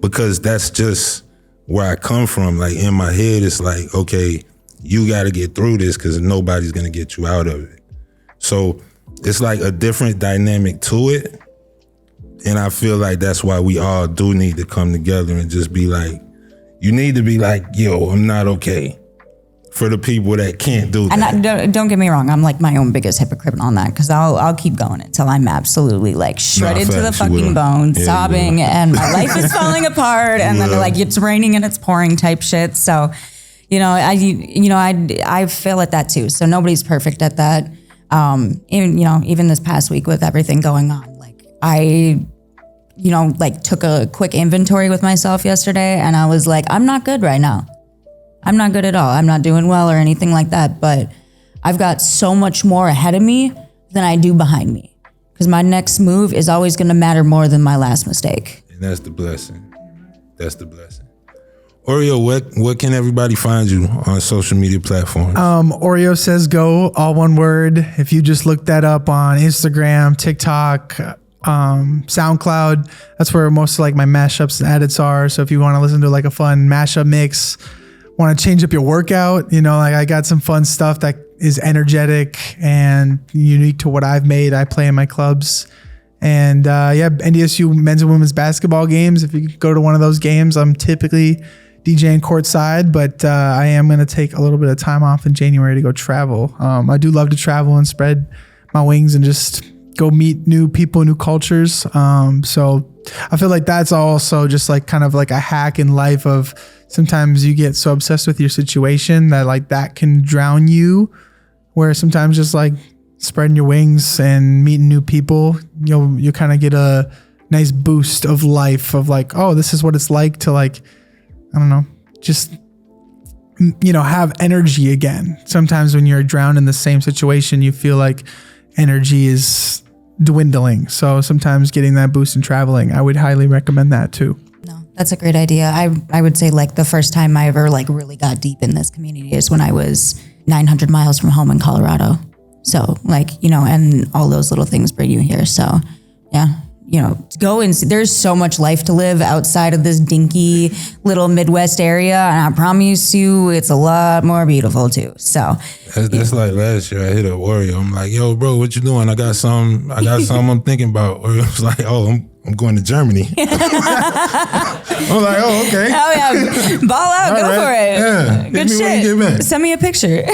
because that's just where I come from. Like, in my head, it's like, okay, you got to get through this, because nobody's going to get you out of it. So it's like a different dynamic to it. And I feel like that's why we all do need to come together and just be like, you need to be like, yo, I'm not okay. For the people that can't do that. And don't get me wrong, I'm like my own biggest hypocrite on that, because I'll keep going until I'm absolutely like shredded to the fucking bone, sobbing, and my life is falling apart, and then like it's raining and it's pouring type shit. So, I fail at that too. So nobody's perfect at that. Even this past week with everything going on, like I took a quick inventory with myself yesterday, and I was like, I'm not good right now. I'm not good at all. I'm not doing well or anything like that, but I've got so much more ahead of me than I do behind me, because my next move is always going to matter more than my last mistake. And that's the blessing. That's the blessing. Oreo, what can everybody find you on social media platforms? Oreo Says Go, all one word. If you just look that up on Instagram, TikTok, SoundCloud, that's where most of like my mashups and edits are. So if you want to listen to like a fun mashup mix, want to change up your workout, like I got some fun stuff that is energetic and unique to what I've made. I play in my clubs, and NDSU men's and women's basketball games. If you go to one of those games, I'm typically DJing courtside, but I am going to take a little bit of time off in January to go travel. I do love to travel and spread my wings and just go meet new people, new cultures. So I feel like that's also just like kind of like a hack in life of sometimes you get so obsessed with your situation that like that can drown you, where sometimes just like spreading your wings and meeting new people, you kind of get a nice boost of life of like, oh, this is what it's like to like, I don't know, just, have energy again. Sometimes when you're drowned in the same situation, you feel like energy is dwindling. So sometimes getting that boost in traveling, I would highly recommend that too. No, that's a great idea. I would say like the first time I ever like really got deep in this community is when I was 900 miles from home in Colorado. So like, and all those little things bring you here. So yeah, go and see. There's so much life to live outside of this dinky little Midwest area. And I promise you it's a lot more beautiful too. So that's like last year I hit up Oreo. I'm like, yo, bro, what you doing? I got something I'm thinking about. Oreo was like, oh, I'm going to Germany. I'm like, oh, okay. Oh yeah, ball out, go for it. Yeah. Good shit. Send me a picture.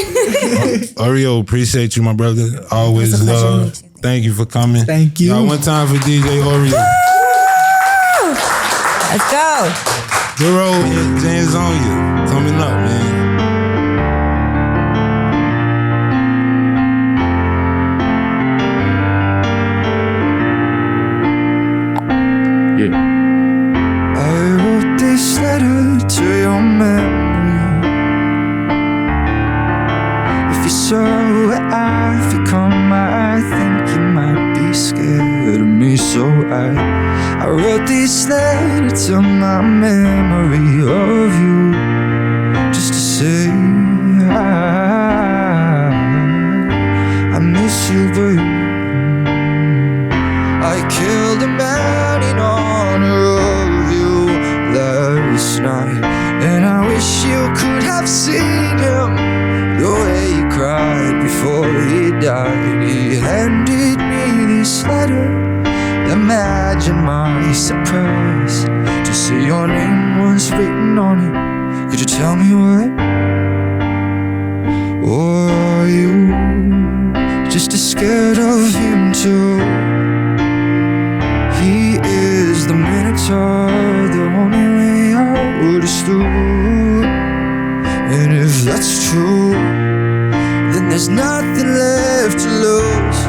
Oreo, appreciate you, my brother. Always love. Thank you for coming. Thank you. Y'all, one time for DJ Oreo. Let's go. Durow and Jantzonia coming up, man. I wrote this letter to your memory. If you saw what I've become, I think you might be scared of me. So I wrote this letter to my memory of you, just to say I miss you, babe. I killed a man in honor of you last night, and I wish you could have seen him, the way he cried before he died. He handed me this letter. Imagine my surprise to see your name was written on it. Could you tell me why? Or are you just as scared of him too? He is the Minotaur, the only way I would have stood. And if that's true, then there's nothing left to lose,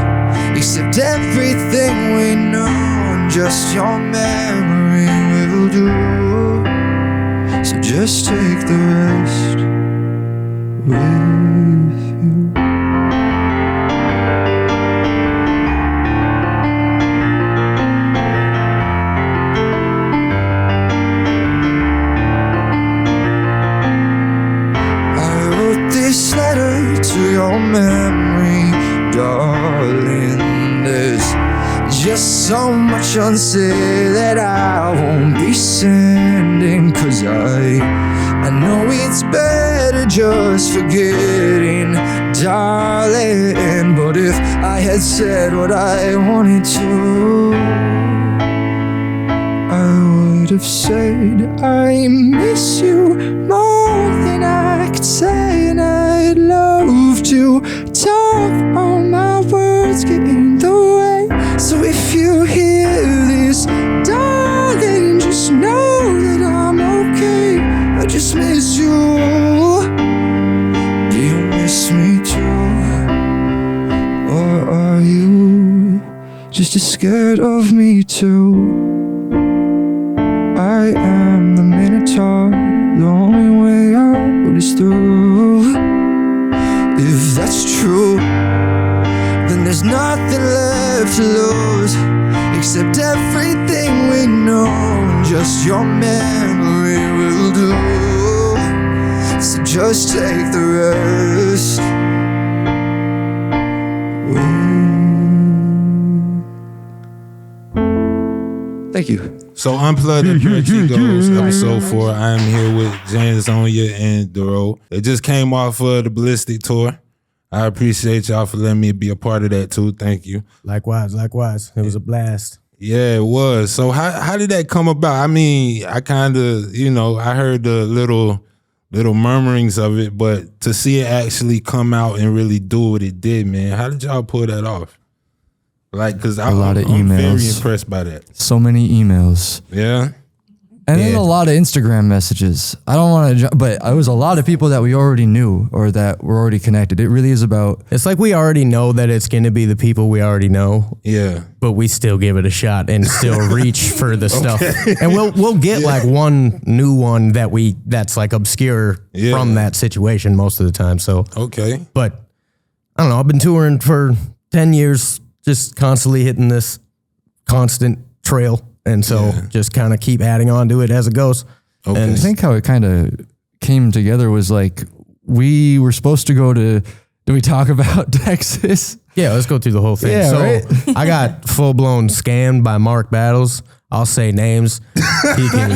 except everything we know and just your memory will do. So just take the rest with you. I wrote this letter to your memory, darling. There's just so much unsaid that I won't be sending, 'cause I know it's better just forgetting, darling. But if I had said what I wanted to, I would have said I miss you more than I could say, and I'd love to talk, all my words get in the way. So if you hear this, darling, just know that I'm okay. I just miss you. Do you miss me too? Or are you just as scared of me too? I am the Minotaur, the only way out is through. If that's true, then there's nothing left to lose, except everything we know, and just your memory will do. So just take the rest. Thank you. So Unplugged at Parachigo's episode 4. I am here with Jantzonia Durow. They just came off of the Ballistic tour. I appreciate y'all for letting me be a part of that too. Thank you. Likewise. It was a blast. Yeah, it was. So how did that come about? I mean, I kind of, I heard the little murmurings of it, but to see it actually come out and really do what it did, man, how did y'all pull that off? Like, because I'm very impressed by that. So many emails. Yeah. And then a lot of Instagram messages. I don't want to, but it was a lot of people that we already knew or that were already connected. It really is about. It's like we already know that it's going to be the people we already know. Yeah. But we still give it a shot and still reach for the stuff. And we'll get like one new one that's like obscure from that situation most of the time. So okay. But I don't know. I've been touring for 10 years, just constantly hitting this constant trail. And so just kind of keep adding on to it as it goes. Okay. And I think how it kind of came together was like, we were supposed to go to, do we talk about Texas? Yeah, let's go through the whole thing. Yeah, so right? I got full-blown scammed by Mark Battles. I'll say names. He can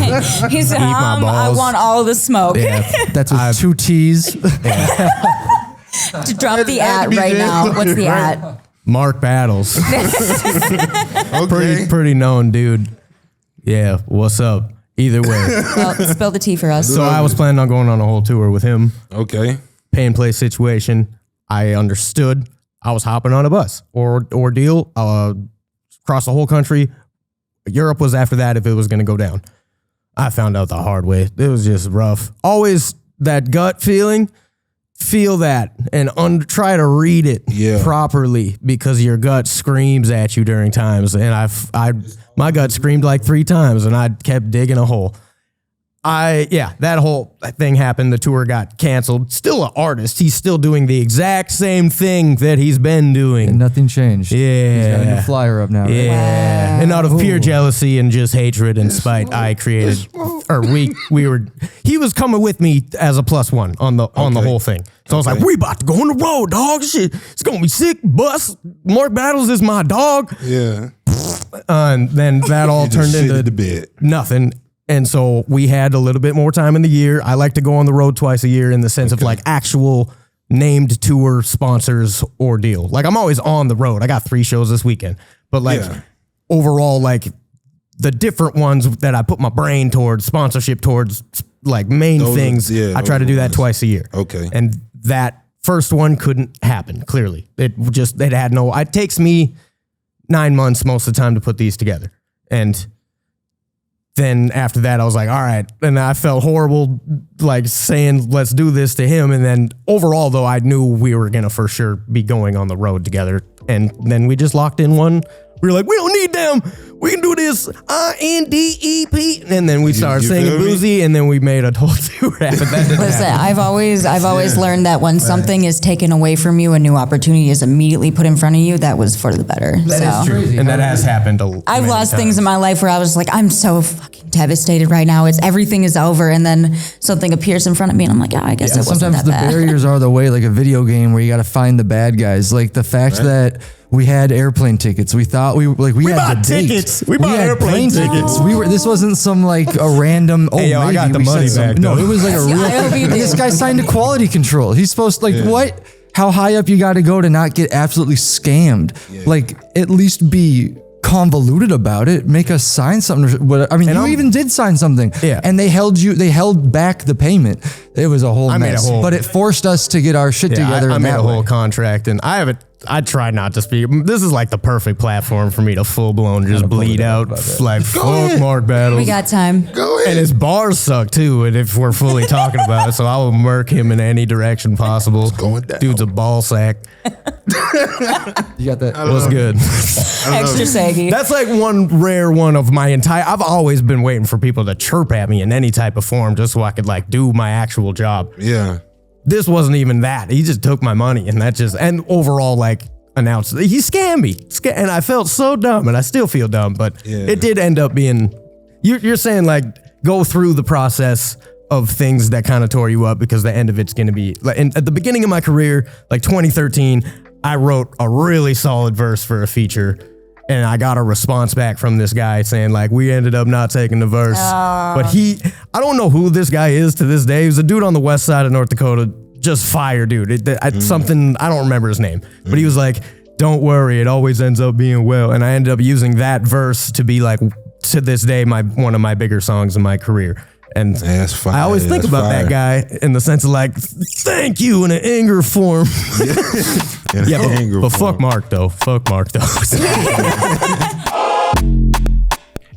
He said, eat my I balls. want all the smoke. Yeah, That's with 2 T's. To drop the at right now. What's the at? Mark Battles. Pretty known dude. Yeah, what's up? Either way. Well, spill the tea for us. So I was planning on going on a whole tour with him. Okay. Pay and play situation. I understood. I was hopping on a bus. Ordeal. Across the whole country. Europe was after that if it was going to go down. I found out the hard way. It was just rough. Always that gut feeling. Feel that and try to read it properly, because your gut screams at you during times. And my gut screamed like 3 times and I kept digging a hole. That whole thing happened. The tour got canceled. Still an artist. He's still doing the exact same thing that he's been doing. And nothing changed. Yeah. He's got a new flyer up now. Right? Yeah. Wow. And out of pure jealousy and just hatred and spite, I created, he was coming with me as a +1 on the whole thing. So I was like, we about to go on the road, dog. Shit, it's going to be sick. Bus. Mark Battles is my dog. Yeah. And then that all turned into the bed. Nothing. And so we had a little bit more time in the year. I like to go on the road twice a year in the sense of like actual named tour sponsors ordeal. Like I'm always on the road. I got 3 shows this weekend. But like overall, like the different ones that I put my brain towards, sponsorship towards, like main things, I try to do that twice a year. Okay. And that first one couldn't happen, clearly. It takes me 9 months most of the time to put these together. And then after that, I was like, all right. And I felt horrible, like saying, let's do this to him. And then overall, though, I knew we were going to for sure be going on the road together. And then we just locked in one We were like, we don't need them. We can do this INDEP. And then we started you singing feel me? Boozy, and then we made a whole tour rap. But that didn't Listen, happen. I've always learned that when something is taken away from you, a new opportunity is immediately put in front of you. That was for the better. That is true. And that has happened I've lost things in my life where I was like, I'm so fucking devastated right now. Everything is over, and then something appears in front of me, and I'm like, I guess it wasn't Sometimes that the bad. barriers are the way, like a video game where you got to find the bad guys. Like the fact that we had airplane tickets. We thought we had bought the date. tickets. We bought had airplane plane tickets. This wasn't some like a random. Oh, Hey, yo, I maybe got the we money said back, something. No, though. it was like a I hope you real. This did. guy signed to quality control. He's supposed to what? How high up you got to go to not get absolutely scammed? Like at least be convoluted about it. Make us sign something. I mean, you even did sign something. Yeah. And they held back the payment. It was a whole I made a mess. whole- But it forced us to get our shit together. I in made that a whole way. contract, and I try not to speak. This is like the perfect platform for me to full blown just bleed out like fuck Mark Battles. We got time. Go ahead. And his bars suck too. And if we're fully talking about it, so I will murk him in any direction possible. going down. Dude's a ball sack. You got that? What's good? Extra saggy. That's like one rare one of my entire. I've always been waiting for people to chirp at me in any type of form, just so I could like do my actual job. Yeah. This wasn't even that. He just took my money, and and overall like announced he scammed me. And I felt so dumb, and I still feel dumb, but it did end up being. You're saying like go through the process of things that kind of tore you up because the end of it's going to be like at the beginning of my career, like 2013, I wrote a really solid verse for a feature. And I got a response back from this guy saying like, we ended up not taking the verse. But I don't know who this guy is to this day. He was a dude on the west side of North Dakota, just fire dude. Something, I don't remember his name, but he was like, don't worry, it always ends up being well. And I ended up using that verse to be like, to this day, one of my bigger songs in my career. And that's fire. I always think That's about fire. that guy in the sense of like, thank you in an anger form. But fuck Mark though. Fuck Mark though.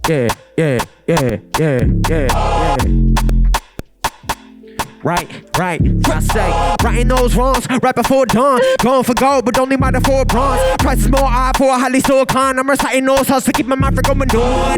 Yeah. Right. I say, righting those wrongs right before dawn. Going for gold, but only mind for bronze. Price is more eye for a highly sold con. I'm reciting those hustles to keep my mind from going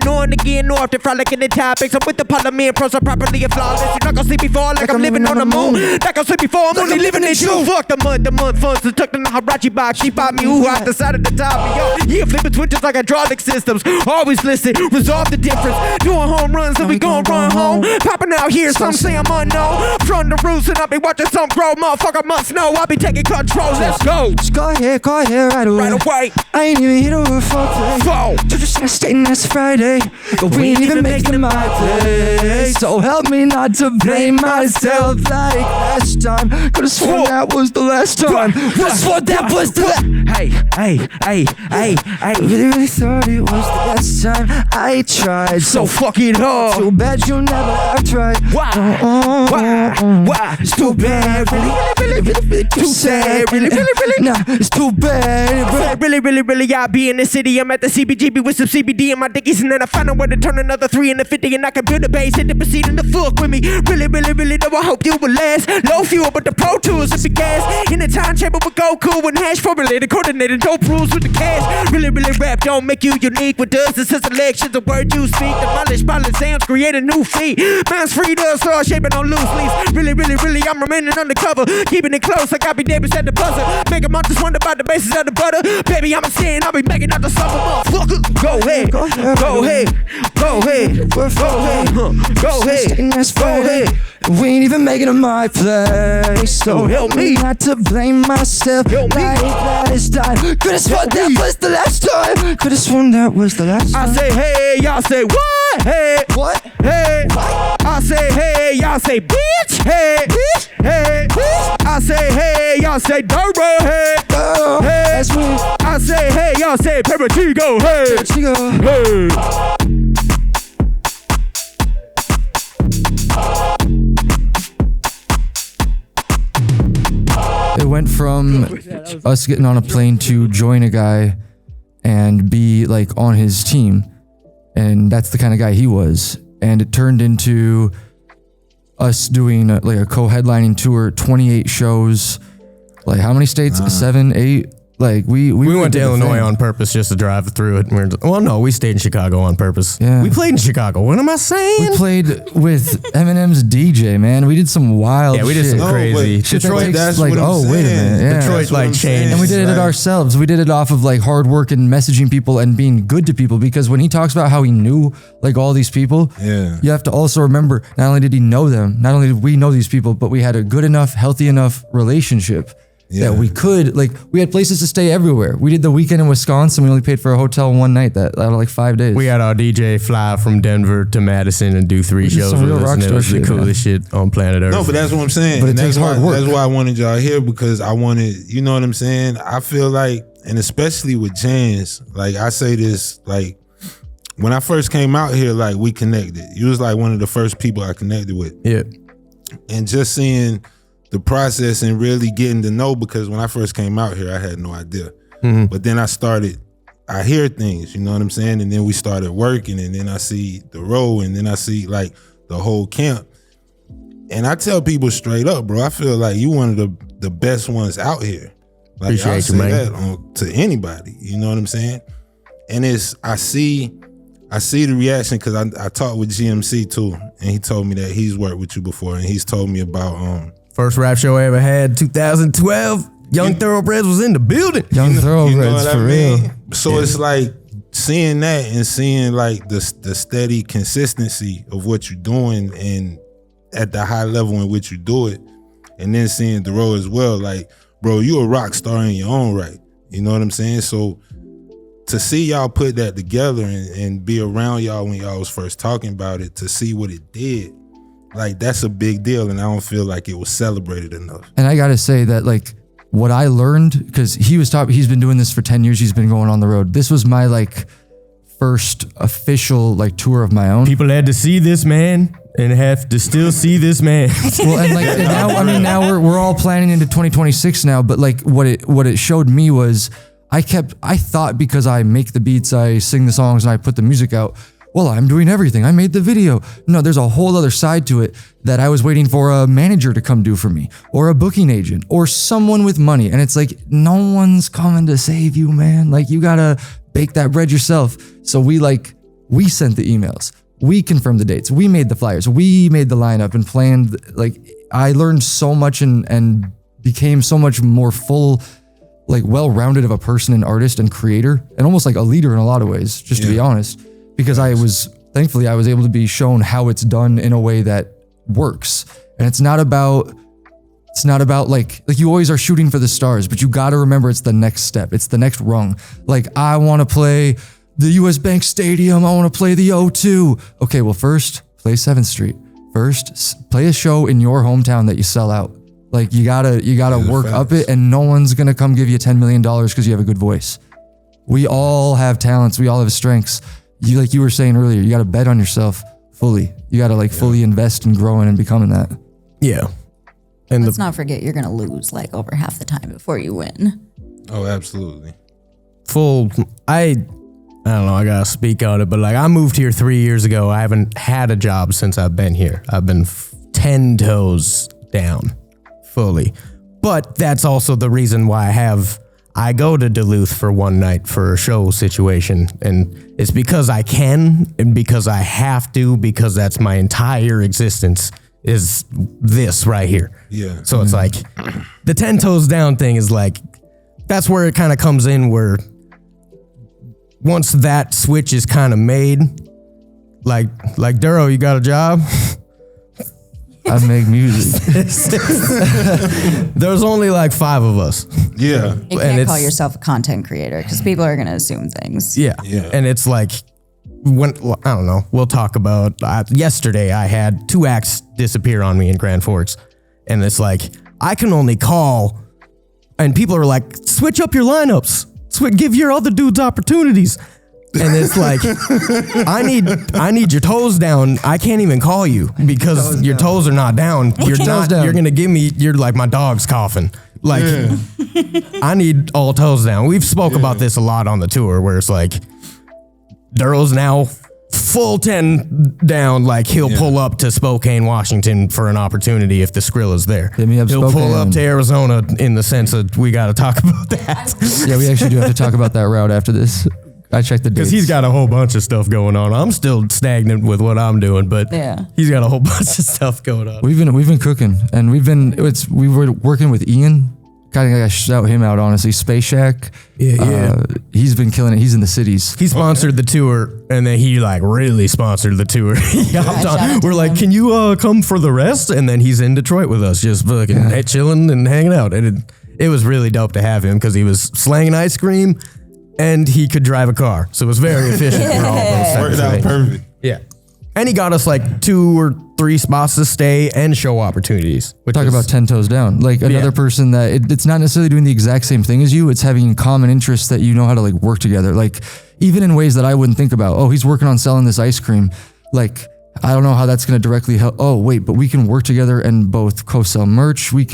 on again, north to frolic in the topics. I'm with the parliament, pros are properly and flawless. You're not gonna see before like I'm living on the moon. Not gonna see before, I'm only living in you. Fuck the month funds to tuck in the Harachi box. She bought me ooh out the side of the top. Yo, yeah, flipping switches like hydraulic systems. Always listen, resolve the difference. Doing home runs, then we gon' run home. Popping out here, some say I'm unknown. From the roots, and I be watching some grow. Motherfucker must know I be taking control. Let's go. Just go ahead right away. Right away. I ain't even hit over foreplay. Whoa. Just stating that's Friday, but we ain't even making it my place. So help me not to blame myself like last time. Could've sworn that was the last time. Could've sworn that was the last. Hey. Really thought it was the last time I tried. So fuck it up. Too bad you never have tried. Why? It's too bad, really too sad, really. Nah, it's too bad. Really, I be in the city. I'm at the CBGB with some CBD in my dickies, and then I find a way to turn another 3 into 50, and I can build a base, hit the proceeding to fuck with me. Really, though I hope you will last. Low fuel, but the Pro Tools is the gas. In the time chamber with Goku and Hash formulated, coordinated, dope rules with the cash. Really, rap don't make you unique. What does is selections of words you speak. Demolish violent sounds, create a new feat. Man's free to start shaping on loose leaves. Really, I'm remaining undercover. Keeping it close like I be Davis at the buzzer. Make a month just wonder about the basis of the butter. Baby, I'm a sin, I'll be making out the summer. Motherfucker, go ahead. We ain't even making it my place. So help me not to blame myself. Help me. Like last time. Could've sworn that was the last time. Could've sworn that was the last time. I say hey, y'all say what? Hey, What? hey. I say hey, y'all say bitch. Hey, hey. I say hey, y'all say Durow. Hey, Oh, hey. that's me. I say hey, y'all say Parachigo. Hey, Chico. hey. It went from us getting on a plane to join a guy and be like on his team. And that's the kind of guy he was. And it turned into us doing like a co-headlining tour, 28 shows. Like how many states? 7, 8? Like we went to did the Illinois thing. on purpose just to drive through it. Well, no, we stayed in Chicago on purpose. Yeah. We played in Chicago. What am I saying? We played with Eminem's DJ, man. We did some wild Yeah, we did shit. some No, crazy. but Shit that Detroit, takes, that's like, what I'm oh, wait a saying. minute, yeah. Detroit, That's what like, I'm changed. saying. And we did it Like, ourselves. We did it off of like hard work and messaging people and being good to people. Because when he talks about how he knew like all these people, Yeah. you have to also remember not only did he know them, not only did we know these people, but we had a good enough, healthy enough relationship Yeah. that we could like we had places to stay everywhere. We did the weekend in Wisconsin. We only paid for a hotel one night that out of like 5 days. We had our DJ fly from Denver to Madison and do 3 did shows some with real us, rock and it star was the shit, man. coolest shit on planet Earth. No, but that's what I'm saying. But it And takes that's hard why, work. That's why I wanted y'all here, because I wanted, you know what I'm saying? I feel like, and especially with Jans, like I say this, like when I first came out here, like we connected. You was like one of the first people I connected with. yeah. And just seeing the process and really getting to know, because when I first came out here, I had no idea. But then I hear things, you know what I'm saying? And then we started working, and then I see the row, and then I see like the whole camp. And I tell people straight up, bro, I feel like you one of the best ones out here. Like Appreciate I you, say man. that to anybody, you know what I'm saying? And I see the reaction, because I talked with GMC too, and he told me that he's worked with you before, and he's told me about First rap show I ever had, 2012. Young Thoroughbreds was in the building. Young Thoroughbreds, you know what for I mean? real. So it's like seeing that and seeing like the steady consistency of what you're doing and at the high level in which you do it, and then seeing Durow as well. Like, bro, you a rock star in your own right. You know what I'm saying? So to see y'all put that together and be around y'all when y'all was first talking about it, to see what it did, like that's a big deal, and I don't feel like it was celebrated enough. And I gotta say that like what I learned, because he's been doing this for 10 years, he's been going on the road. This was my like first official like tour of my own. People had to see this man and have to still see this man. Well, and like and now, I mean, now we're all planning into 2026 now. But like what it showed me was I thought because I make the beats, I sing the songs, and I put the music out, well, I'm doing everything. I made the video. No, there's a whole other side to it that I was waiting for a manager to come do for me, or a booking agent, or someone with money. And it's like, no one's coming to save you, man. Like, you gotta bake that bread yourself. So we sent the emails. We confirmed the dates. We made the flyers. We made the lineup and planned. Like, I learned so much and became so much more full, like well-rounded of a person and artist and creator, and almost like a leader in a lot of ways, just to be honest. Because thankfully I was able to be shown how it's done in a way that works. And it's not about like you always are shooting for the stars, but you got to remember it's the next step. It's the next rung. Like, I want to play the US Bank Stadium. I want to play the O2. Okay, well, first play 7th Street. First play a show in your hometown that you sell out. Like, you gotta work up it, and no one's going to come give you $10 million because you have a good voice. We all have talents. We all have strengths. Like you were saying earlier, you got to bet on yourself fully. You got to fully invest in growing and becoming that. Yeah. And Let's not forget you're gonna lose like over half the time before you win. Oh, absolutely. I don't know, I gotta speak on it, but like I moved here 3 years ago. I haven't had a job since I've been here. I've been 10 toes down fully. But that's also the reason why I go to Duluth for one night for a show situation. And it's because I can and because I have to, because that's my entire existence is this right here. Yeah. So it's like the 10 toes down thing is like, that's where it kind of comes in, where once that switch is kind of made, like Durow, you got a job? I make music. There's only like 5 of us. Yeah. You can't call yourself a content creator because people are gonna assume things. Yeah. Yeah. And it's like, I don't know, we'll talk about, yesterday I had 2 acts disappear on me in Grand Forks. And it's like, I can only call, and people are like, switch up your lineups. Give your other dudes opportunities. And it's like, I need your toes down. I can't even call you because your toes are not down. You're gonna give me, you're like my dog's coughing. Like, I need all toes down. We've spoke about this a lot on the tour, where it's like, Durow's now full 10 down. Like he'll pull up to Spokane, Washington for an opportunity if the Skrill is there. Hit me up, He'll pull Spokane. up to Arizona in the sense of we got to talk about that. Yeah, we actually do have to talk about that route after this. I checked the dates. Because he's got a whole bunch of stuff going on. I'm still stagnant with what I'm doing, but he's got a whole bunch of stuff going on. We've been cooking, and we were working with Ian. Gotta shout him out, honestly. Space Shack. Yeah. He's been killing it. He's in the cities. He sponsored the tour, and then he like really sponsored the tour. He hopped on. We're like, can you come for the rest? And then he's in Detroit with us, just fucking chilling and hanging out. And it was really dope to have him because he was slanging ice cream, and he could drive a car, so it was very efficient for all those. Worked out perfect. Yeah. And he got us like 2 or 3 spots to stay and show opportunities. Talk about 10 toes down. Like another person that it's not necessarily doing the exact same thing as you. It's having common interests that you know how to like work together. Like even in ways that I wouldn't think about. Oh, he's working on selling this ice cream. Like, I don't know how that's going to directly help. Oh, wait, but we can work together and both co-sell merch. You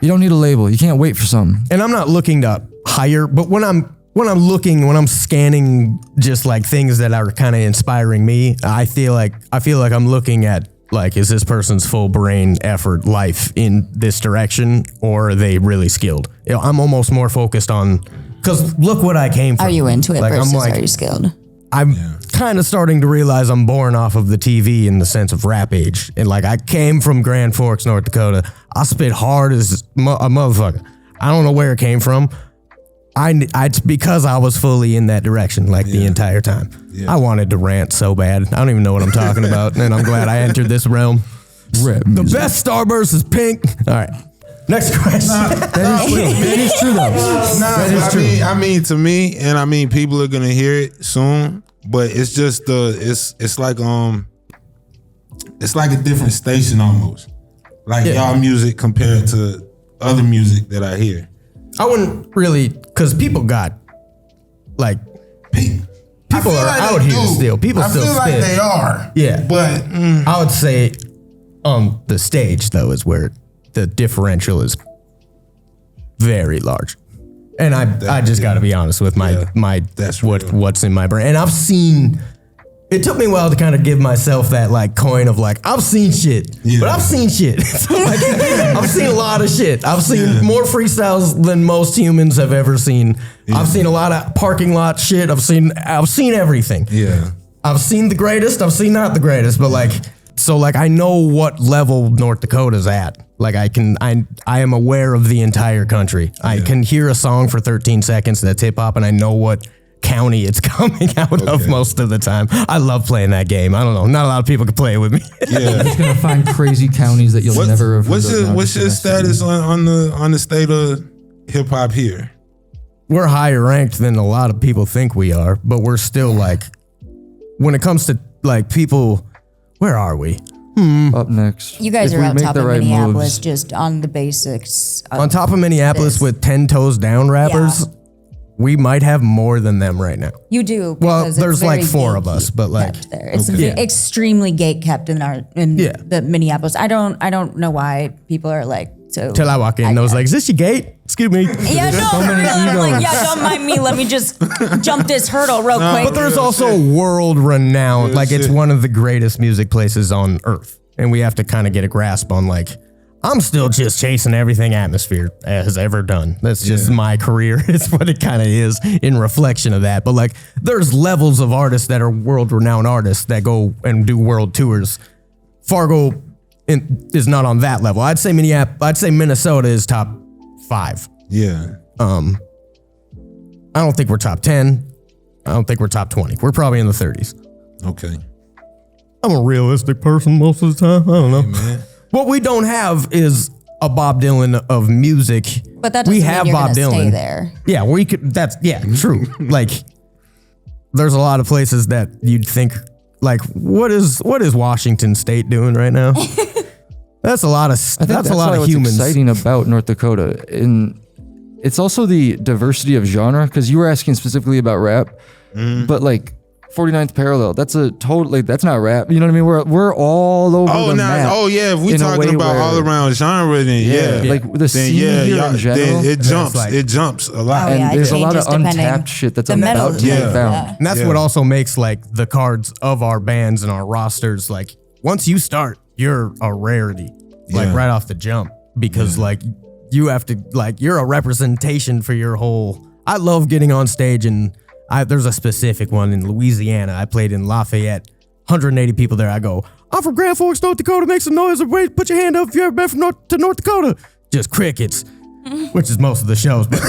don't need a label. You can't wait for something. And I'm not looking to hire, but when I'm scanning just like things that are kind of inspiring me, I feel like I'm looking at like, is this person's full brain effort life in this direction, or are they really skilled? You know, I'm almost more focused on, because look what I came from. Are you into it like, versus I'm like, are you skilled? I'm kind of starting to realize I'm born off of the TV in the sense of rap age. And like, I came from Grand Forks, North Dakota. I spit hard as a motherfucker. I don't know where it came from. It's because I was fully in that direction like the entire time. Yeah. I wanted to rant so bad. I don't even know what I'm talking about. And I'm glad I entered this realm. The best Starburst is pink. All right. Next question. That is true though. That is true. I mean, to me, and I mean, people are gonna hear it soon, but it's just it's like a different station almost. Like y'all music compared to other music that I hear. I wouldn't really, because people got, like, people are like out here still. People still feel spit. like they are. Yeah. But I would say on the stage, though, is where the differential is very large. And I just got to be honest with what's in my brain. And I've seen, it took me a while to kind of give myself that like coin of like, I've seen shit, but I've seen shit. So like, I've seen a lot of shit. I've seen more freestyles than most humans have ever seen. I've seen a lot of parking lot shit. I've seen everything. Yeah. I've seen the greatest. I've seen not the greatest, but like, so like I know what level North Dakota's at. Like I am aware of the entire country. I can hear a song for 13 seconds that's hip hop, and I know what county it's coming out of most of the time. I love playing that game. I don't know. Not a lot of people can play it with me. Yeah. He's gonna find crazy counties that you'll never have heard of. What's your status on the state of hip hop here? We're higher ranked than a lot of people think we are, but we're still like, when it comes to like people, where are we? Up next. You guys If are we out make top the of right Minneapolis moves. just on the basics. On top of Minneapolis with 10 toes down rappers, we might have more than them right now. You do. Well, because there's it's like very 4 of us, but like, gatekept there. It's extremely gate kept in the Minneapolis. I don't know why people are like so. till I walk in, I was like, "Is this your gate? Excuse me." Yeah, no, so many I'm like, egos. don't mind me. Let me just jump this hurdle real quick. But there's also world renowned, like it's one of the greatest music places on earth, and we have to kind of get a grasp on like, I'm still just chasing everything Atmosphere has ever done. That's just my career. It's what it kind of is in reflection of that. But like, there's levels of artists that are world renowned artists that go and do world tours. Fargo is not on that level. I'd say Minnesota is top 5. Yeah. I don't think we're top 10. I don't think we're top 20. We're probably in the 30s. Okay. I'm a realistic person most of the time. I don't know. Hey, man. What we don't have is a Bob Dylan of music. But that doesn't we mean have you're Bob gonna Dylan. stay there. Yeah, we could. That's true. Like, there's a lot of places that you'd think, like, what is Washington State doing right now? That's a lot of. I think that's a lot of what's humans. exciting about North Dakota, and it's also the diversity of genre. Because you were asking specifically about rap, but like 49th parallel. That's a totally, that's not rap. You know what I mean? We're all over the map. Oh yeah, if we in a talking way about where- all around genre, then yeah. Like the Then scene yeah, here y'all- in general. then it jumps. like- it jumps a lot. Oh, and yeah, it there's a lot of changes depending- untapped shit that's the metal about to be too, found. And that's Yeah. what also makes like the cards of our bands and our rosters, like once you start, you're a rarity, like Yeah. right off the jump, because like you have to, like, you're a representation for your whole. I love getting on stage, and there's a specific one in Louisiana. I played in Lafayette, 180 people there. I go, I'm from Grand Forks, North Dakota. Make some noise. Wait, put your hand up if you ever been from North Dakota. Just crickets. Which is most of the shows, but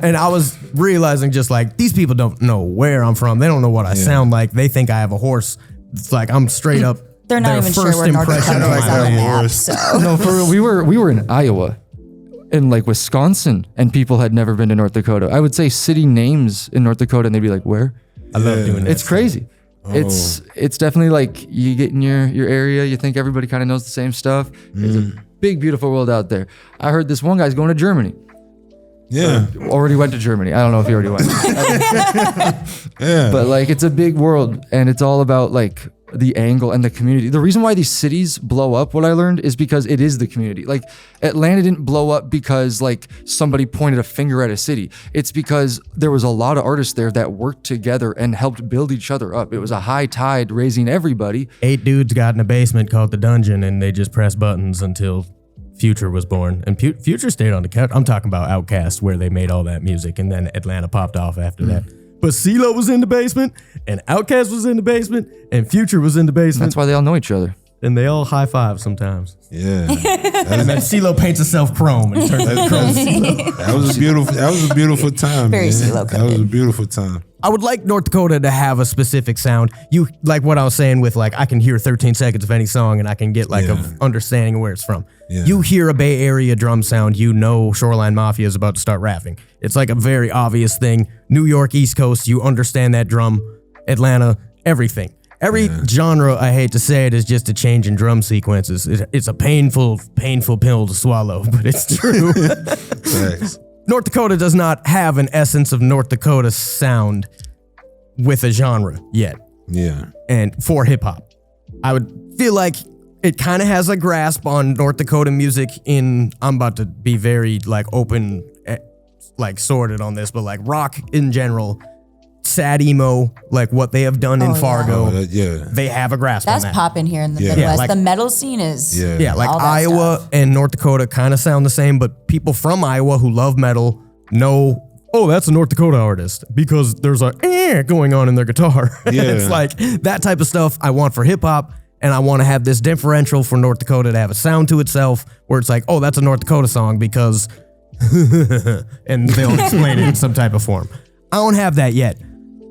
and I was realizing just like these people don't know where I'm from. They don't know what I sound like. They think I have a horse. It's like I'm straight up. They're not their even sure first where North impression Dakota of is my on the band. map. So No, for real, we were in Iowa, in like Wisconsin, and people had never been to North Dakota. I would say city names in North Dakota, and they'd be like, "Where?" I love doing that. It's crazy. It's definitely like you get in your area, you think everybody kind of knows the same stuff. It's a big, beautiful world out there. I heard this one guy's going to Germany. Yeah, Already went to Germany. I don't know if he already went. yeah. But like it's a big world, and it's all about like the angle and the community. The reason why these cities blow up, what I learned, is because it is the community. Like Atlanta didn't blow up because like somebody pointed a finger at a city. It's because there was a lot of artists there that worked together and helped build each other up. It was a high tide raising everybody. 8 dudes got in a basement called the Dungeon, and they just pressed buttons until Future was born. And Future stayed on the couch. I'm talking about Outkast, where they made all that music, and then Atlanta popped off after that. But CeeLo was in the basement, and Outkast was in the basement, and Future was in the basement, That's why they all know each other. and they all high five sometimes. Yeah, And then CeeLo paints himself chrome and turns into chrome. that was a beautiful. That was a beautiful time. Very man. CeeLo That was a beautiful time. I would like North Dakota to have a specific sound. You like what I was saying with like I can hear 13 seconds of any song and I can get like Yeah. a understanding of where it's from. Yeah. You hear a Bay Area drum sound, you know Shoreline Mafia is about to start rapping. It's like a very obvious thing. New York, East Coast, you understand that drum. Atlanta, everything. Every genre, I hate to say it, is just a change in drum sequences. It's a painful pill to swallow, but it's true. Thanks. North Dakota does not have an essence of North Dakota sound with a genre yet. Yeah. And for hip hop, I would feel like it kind of has a grasp on North Dakota music I'm about to be very like open, like sorted on this, but like rock in general, sad emo, like what they have done in Oh, yeah. Fargo, Oh, yeah. they have a grasp that's on that. popping here in the Yeah. Midwest. Yeah, like- the metal scene is Yeah, like all that Iowa stuff. and North Dakota kind of sound the same, but people from Iowa who love metal know, oh, that's a North Dakota artist because there's a going on in their guitar. Yeah. It's like that type of stuff I want for hip hop, and I want to have this differential for North Dakota to have a sound to itself where it's like, oh, that's a North Dakota song because, and they'll explain it in some type of form. I don't have that yet.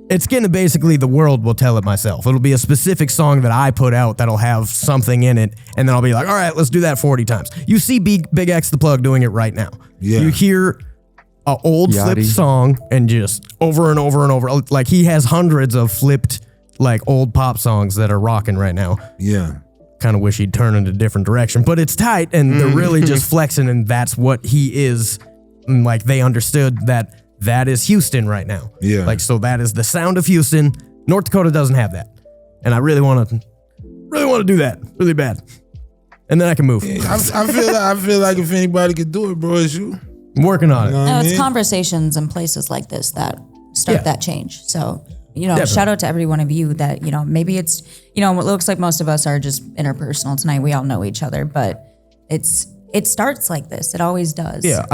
It's gonna basically, the world will tell it myself. It'll be a specific song that I put out that'll have something in it, and then I'll be like, all right, let's do that 40 times. You see Big X the Plug doing it right now. Yeah. You hear a old flipped Yachty. song and just over and over and over. Like he has hundreds of flipped like old pop songs that are rocking right now. Yeah. Kind of wish he'd turn in a different direction, but it's tight and they're really just flexing, and that's what he is. And like they understood that is Houston right now. Yeah. Like, so that is the sound of Houston. North Dakota doesn't have that. And I really want to do that really bad. And then I can move. I feel like if anybody could do it, bro, it's you. I'm working on it. Know what No, I it's mean? conversations and places like this that start Yeah. that change. So, Definitely. shout out to every one of you that, maybe it's, it looks like most of us are just interpersonal tonight. We all know each other, but it starts like this. It always does. Yeah.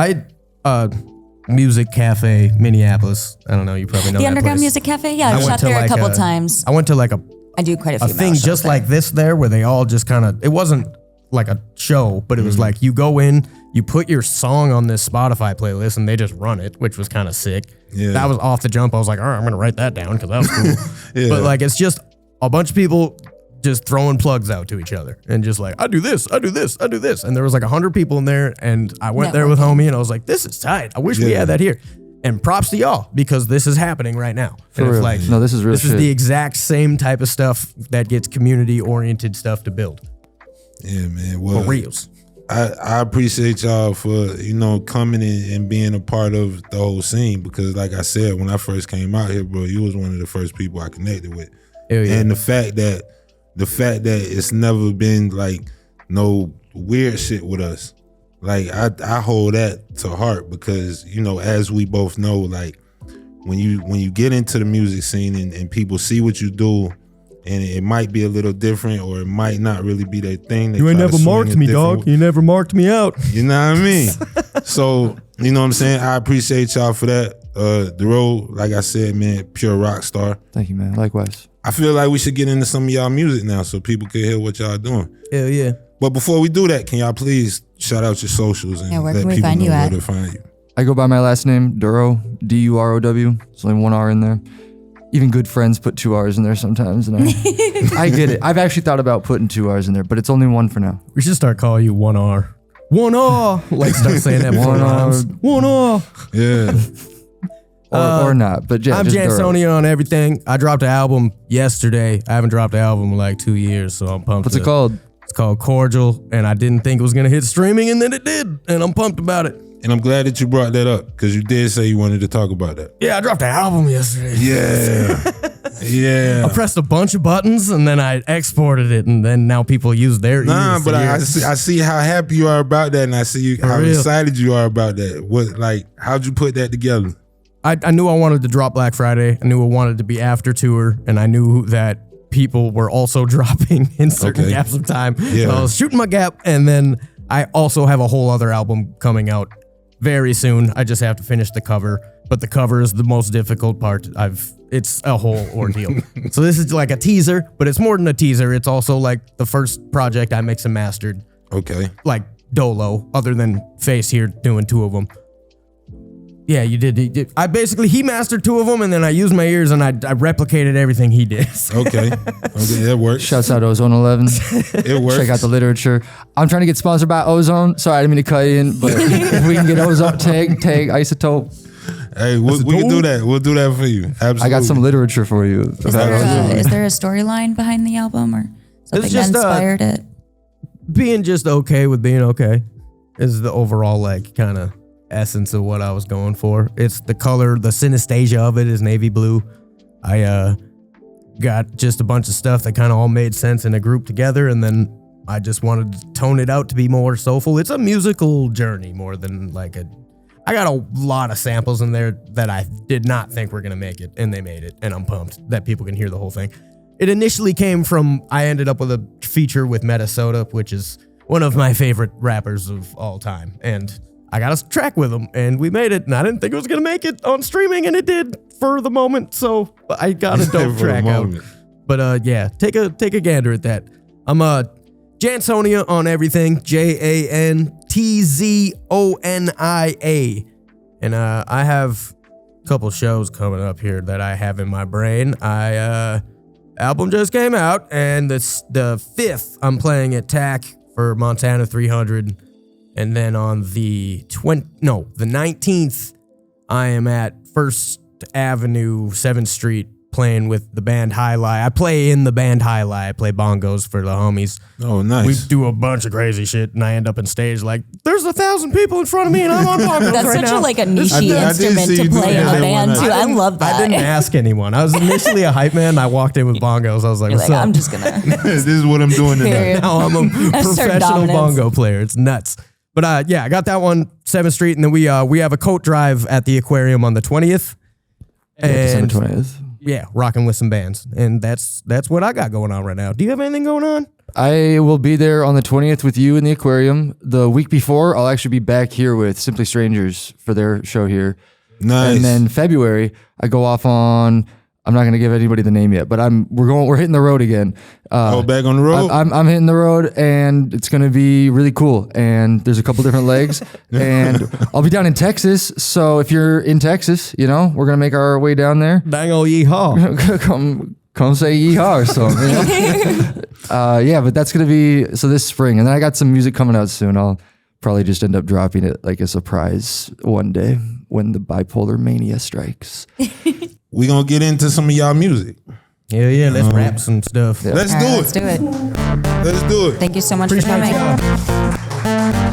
Music Cafe, Minneapolis. I don't know. You probably know The that Underground place. Music Cafe? Yeah, I I've went shot to there a like couple times. I went to like a I do quite a few thing metal shows just there. like this there where they all just kind of, it wasn't like a show, but it was like you go in, you put your song on this Spotify playlist and they just run it, which was kind of sick. Yeah. That was off the jump. I was like, all right, I'm going to write that down because that was cool. Yeah. But like, it's just a bunch of people just throwing plugs out to each other and just like, I do this, I do this, I do this. And there was like 100 people in there and I went there with homie and I was like, this is tight. I wish we Yeah. had that here. And props to y'all because this is happening right now. And real. No, this is real This is shit. the exact same type of stuff that gets community oriented stuff to build. Yeah, man. For Well, reals. I appreciate y'all for, coming in and being a part of the whole scene, because like I said, when I first came out here, bro, you was one of the first people I connected with. Hell yeah. And the fact that it's never been like no weird shit with us. Like I hold that to heart, because, as we both know, like when you get into the music scene and people see what you do, and it might be a little different, or it might not really be their thing. You ain't never marked me, dog. You never marked me out. You know what I mean? So, you know what I'm saying? I appreciate y'all for that. Durow, like I said, man, pure rock star. Thank you, man. Likewise. I feel like we should get into some of y'all music now so people can hear what y'all doing. Hell yeah. But before we do that, can y'all please shout out your socials and where let can we people find know you where at? to find you? I go by my last name, Durow, Durow. There's only one R in there. Even good friends put 2 R's in there sometimes, and I get it. I've actually thought about putting 2 R's in there, but it's only one for now. We should start calling you 1R. 1R. Like start saying that 1 R. 1R. Yeah. Or not, but yeah, I'm just Durow. Jantzonia on everything. I dropped an album yesterday. I haven't dropped an album in like 2 years, so I'm pumped. What's it called? It's called Cordial, and I didn't think it was gonna hit streaming, and then it did, and I'm pumped about it. And I'm glad that you brought that up, because you did say you wanted to talk about that. Yeah, I dropped an album yesterday. Yeah. Yeah. I pressed a bunch of buttons, and then I exported it, and then now people use their Nah, ears but to hear I it. see how happy you are about that, and I see how real. excited you are about that. How'd you put that together? I knew I wanted to drop Black Friday. I knew I wanted to be after tour, and I knew that people were also dropping in certain gaps of time. Yeah. So I was shooting my gap, and then I also have a whole other album coming out very soon. I just have to finish the cover, but the cover is the most difficult part. It's a whole ordeal. So this is like a teaser, but it's more than a teaser. It's also like the first project I mixed and mastered. Okay. Like Dolo, other than Face here doing 2 of them. Yeah, you did. He mastered 2 of them, and then I used my ears and I replicated everything he did. Okay, that works. Shouts out Ozone 11. It works. Check out the literature. I'm trying to get sponsored by Ozone. Sorry, I didn't mean to cut you in, but if we can get Ozone, tag Isotope. Hey, we can do that. We'll do that for you. Absolutely. I got some literature for you. Is there a storyline behind the album or something just, that inspired it? Being just okay with being okay is the overall like kind of essence of what I was going for. It's the color, the synesthesia of it is navy blue. I got just a bunch of stuff that kind of all made sense in a group together, and then I just wanted to tone it out to be more soulful. It's a musical journey more than like I got a lot of samples in there that I did not think were gonna make it, and they made it, and I'm pumped that people can hear the whole thing. It initially came from, I ended up with a feature with Metasoda, which is one of my favorite rappers of all time, and I got a track with him, and we made it, and I didn't think it was gonna make it on streaming, and it did for the moment, so I got a dope track out. But yeah, take a gander at that. I'm Jantzonia on everything, JANTZONIA, and I have a couple shows coming up here that I have in my brain. Album just came out, and the 5th I'm playing at TAC for Montana 300. And then on the 19th, I am at First Avenue, 7th Street, playing with the band High Lie. I play in the band High Lie. I play bongos for the homies. Oh, nice. We do a bunch of crazy shit, and I end up on stage like, there's 1,000 people in front of me, and I'm on bongos That's right such now. a niche I did instrument see to you play doing in a that band one too. night. I love that. I didn't ask anyone. I was initially a hype man. I walked in with bongos. I was like, You're what's like, up? I'm just gonna. This is what I'm doing tonight. Period. Now I'm a Assert professional dominance. bongo player. It's nuts. But yeah, I got that one, 7th Street, and then we have a coat drive at the aquarium on the 20th. December And 20th. yeah, rocking with some bands. And that's what I got going on right now. Do you have anything going on? I will be there on the 20th with you in the aquarium. The week before, I'll actually be back here with Simply Strangers for their show here. Nice. And then February, I go off on. I'm not gonna give anybody the name yet, but we're hitting the road again. Back on the road. I'm hitting the road, and it's gonna be really cool. And there's a couple different legs, and I'll be down in Texas. So if you're in Texas, we're gonna make our way down there. Dang old yeehaw. Come say yeehaw or something. Yeah, but that's gonna be this spring, and then I got some music coming out soon. I'll probably just end up dropping it like a surprise one day when the bipolar mania strikes. We gonna get into some of y'all music. Yeah, let's rap some stuff. Let's All do right, it. let's do it. Let's do it. Thank you so much for Appreciate coming. y'all.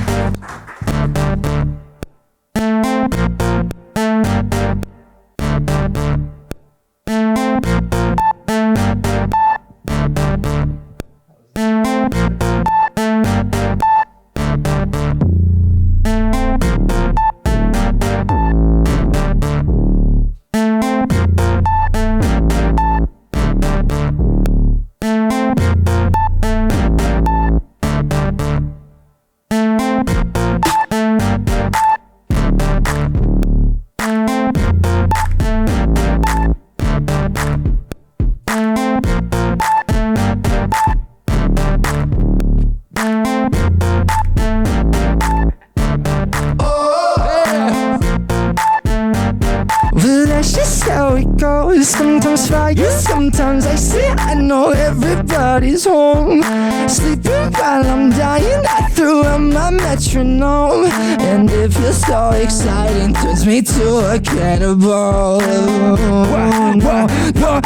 Well, that's just how it goes. Sometimes fire, sometimes I sit. I know everybody's home, sleeping while I'm dying. I threw out my metronome, and it feels so exciting. Turns me to a cannibal.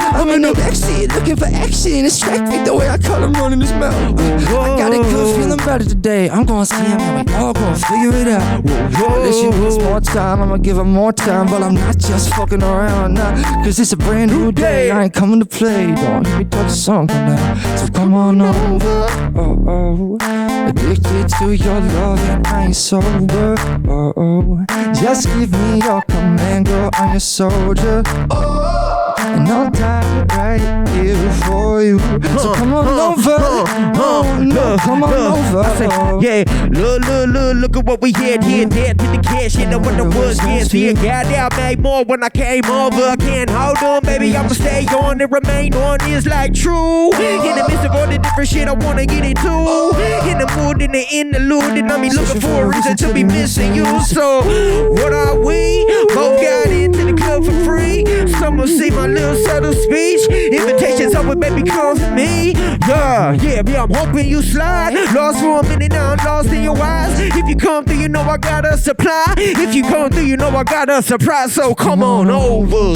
I'm in the backseat looking for action. It's traffic the way I cut him running his mouth. I got a good feeling about it today. I'm gonna see him and we all gonna figure it out. Unless she needs more time, I'ma give her more time. But I'm not just fucking around now, cause it's a brand new day. I ain't coming to play, don't hear me touch the song now. So come on over, oh oh. Addicted to your love and I ain't sober, oh oh. Just give me your command, girl, I'm your soldier, oh. And I'll die right here for you. So come on over, no, come on over. I say, yeah, look at what we had here. Dead to the cash, you know what the was, yes, here. Goddamn, made more when I came over. I can't hold on, baby, I'ma stay on and remain on. It's like true. In the midst of all the different shit I wanna get into. In the mood, in the interlude, and I'm looking for a reason to be missing you. So, what are we? Both got into the club for free. Some will see my little subtle speech. Invitations over, baby, come for me. Yeah, I'm hoping you slide. Lost for a minute, now I'm lost in your eyes. If you come through, you know I got a supply. If you come through, you know I got a surprise. So come on over.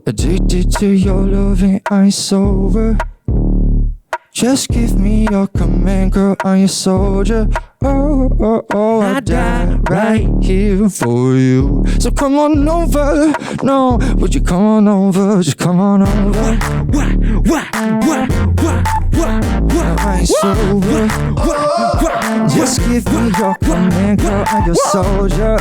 Addicted to your love and I ain't sober. Just give me your command, girl, I'm your soldier. Oh, oh, oh, I die right here for you. So come on over, no, would you come on over, just come on over. I ain't sober. Just give me your command, girl, I'm your soldier.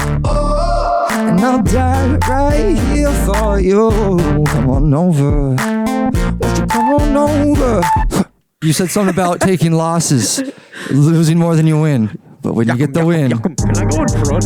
And I'll die right here for you. Come on over, won't you come on over. You said something about taking losses, losing more than you win. But when you get the win, can I go in front?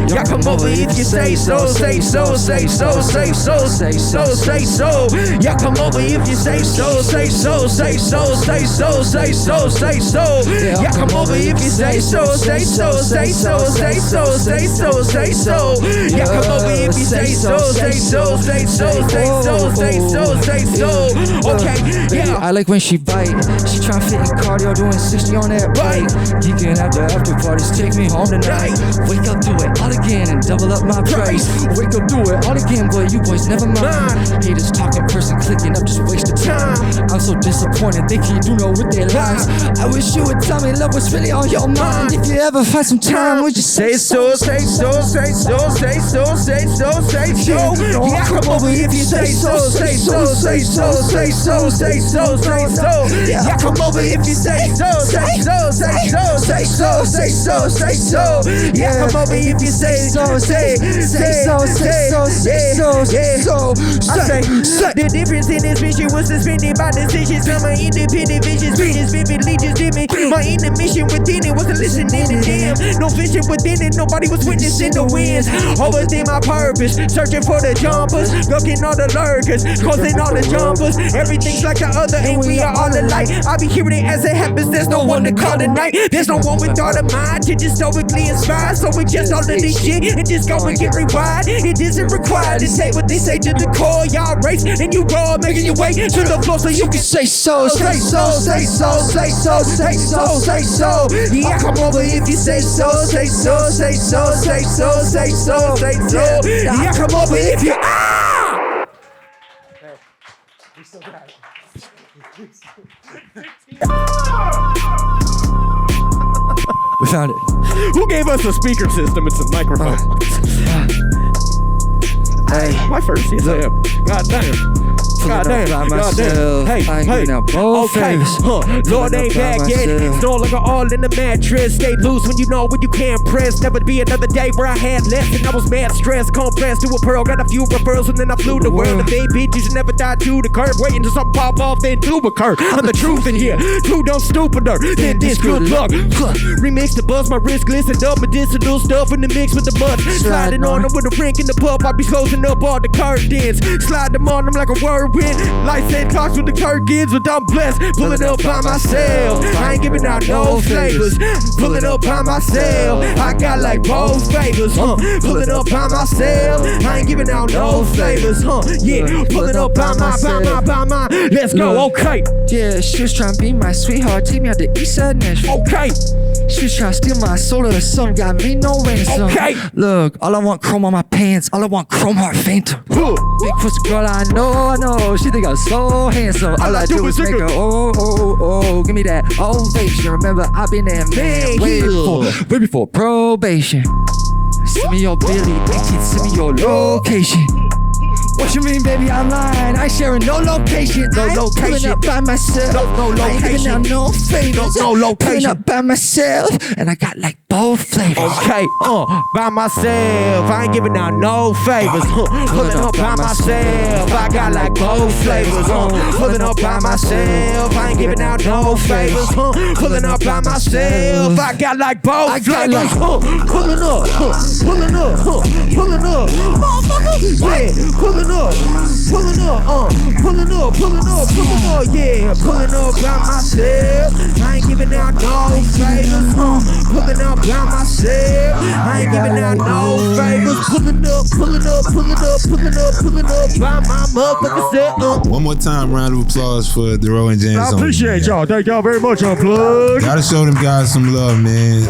Y'all come over if you say so, say so, say so, say so, say so, say so. Y'all come over if you say so, say so, say so, say so, say so, say so. Y'all come over if you say so, say so, say so, say so, say so, say so. Y'all come over if you say so, say so, say so, say so, say so, say so. Okay, yeah. I like when she bite. She tryna fit in cardio, doing 60 on that bike. Geeking at the after parties, take me home tonight. Wake up, do it all again and double up my price. Wake up, do it all again, boy, you boys never mind. Haters talking, person clicking up, just waste of time. I'm so disappointed, they can't do no with their lives. I wish you would tell me love was really on your mind. If you ever find some time, would you say so, say so, say so, say so, say so, say so. Yeah, come over if you say so, say so, say so, say so, say so, say so. Yeah, come over if you say so, say so, say so, say so, say so, say so. Yeah, come over if you say so, say so, say so, say so, say so. I say, the difference in this vision was suspended by decisions. Now my independent visions vividly just did me. My inner mission within it wasn't listening to them. No vision within it, nobody was witnessing the winds. Overstaying my purpose, searching for the jumpers, ducking all the lurkers, causing all the jumpers. Everything's like the other, and we are all alike. I be hearing it as it happens. There's no one to call tonight. There's no one without a mind to just stoically inspire. So we just all of this shit and just go and get rewired. It isn't required to say what they say to the core. Y'all race and you roll, making your way to the floor so you can say so, say so, say so, say so, say so, say so. Yeah, come over if you say so, say so, say so, say so, say so, say so. Yeah, come over if you We still got it. We found it. Who gave us a speaker system and some microphones? Hey, My first exam. God damn. God damn. by God damn. myself. Hey, I ain't hey. giving out both Okay. favors. Lord ain't by back yet. myself. It's no longer all in the mattress. Stay loose when you know when you can't press. Never be another day where I had less and I was mad stressed. Compressed to a pearl. Got a few referrals and then I flew the world. The baby bitch, you should never die to the curb. Waiting till something pop off, then do occur. I'm the truth in here. Too dumb stupider than this good luck. Remix the buzz, my wrist glistened up. Medicinal stuff in the mix with the buzz. Sliding on them with a rink in the pub. I be closing up all the curtains. Slide them on them like a whirlwind. Lights and talks with the curtains, but I'm blessed. Pulling up by myself. I ain't giving out no flavors. Pulling up by myself. I got like both flavors. Pulling up by myself. I ain't giving out no flavors. Yeah, pulling up by my. Let's go. Okay. Yeah, she was trying to be my sweetheart. Take me out to east side Nashville. Okay. She was trying to steal my soul of the sun. Got me no ransom. Okay. Look, all I want chrome on my pants. All I want chrome heart phantom. Big pussy girl, I know. She think I'm so handsome. All I do is make her, oh. Give me that ovation. Remember, I've been that man way before probation. Send me your Billy, send me your location. What you mean, baby? I'm lying. I sharing no location. No location. Pulling up by myself. No I ain't giving out location. no favors. No Pulling location. up by myself, and I got like both flavors. Okay, by myself, I ain't giving out no favors. Pulling up by myself, I got like both flavors. Pulling up by myself, I ain't giving out no favors. Pulling up by myself, I got like both flavors. Pulling up, motherfucker. Yeah, pulling up, yeah, pulling up by myself. I ain't giving out no favors. Pulling up by myself. I ain't giving out no favors. Pulling up by my motherfucker self. One more time, round of applause for Durow and Jantzonia. I appreciate y'all. Thank y'all very much, Unplugged. Gotta show them guys some love, man.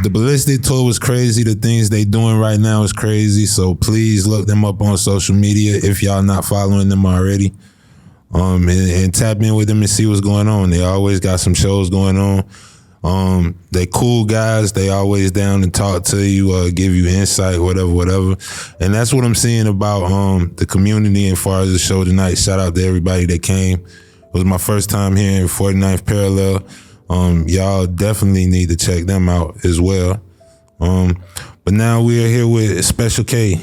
The Ballistic tour was crazy. The things they doing right now is crazy. So please look them up on social media if y'all not following them already. And tap in with them and see what's going on. They always got some shows going on. They cool guys. They always down to talk to you, give you insight, whatever. And that's what I'm seeing about the community as far as the show tonight. Shout out to everybody that came. It was my first time here in 49th Parallel. Y'all definitely need to check them out as well. But now we are here with Special K.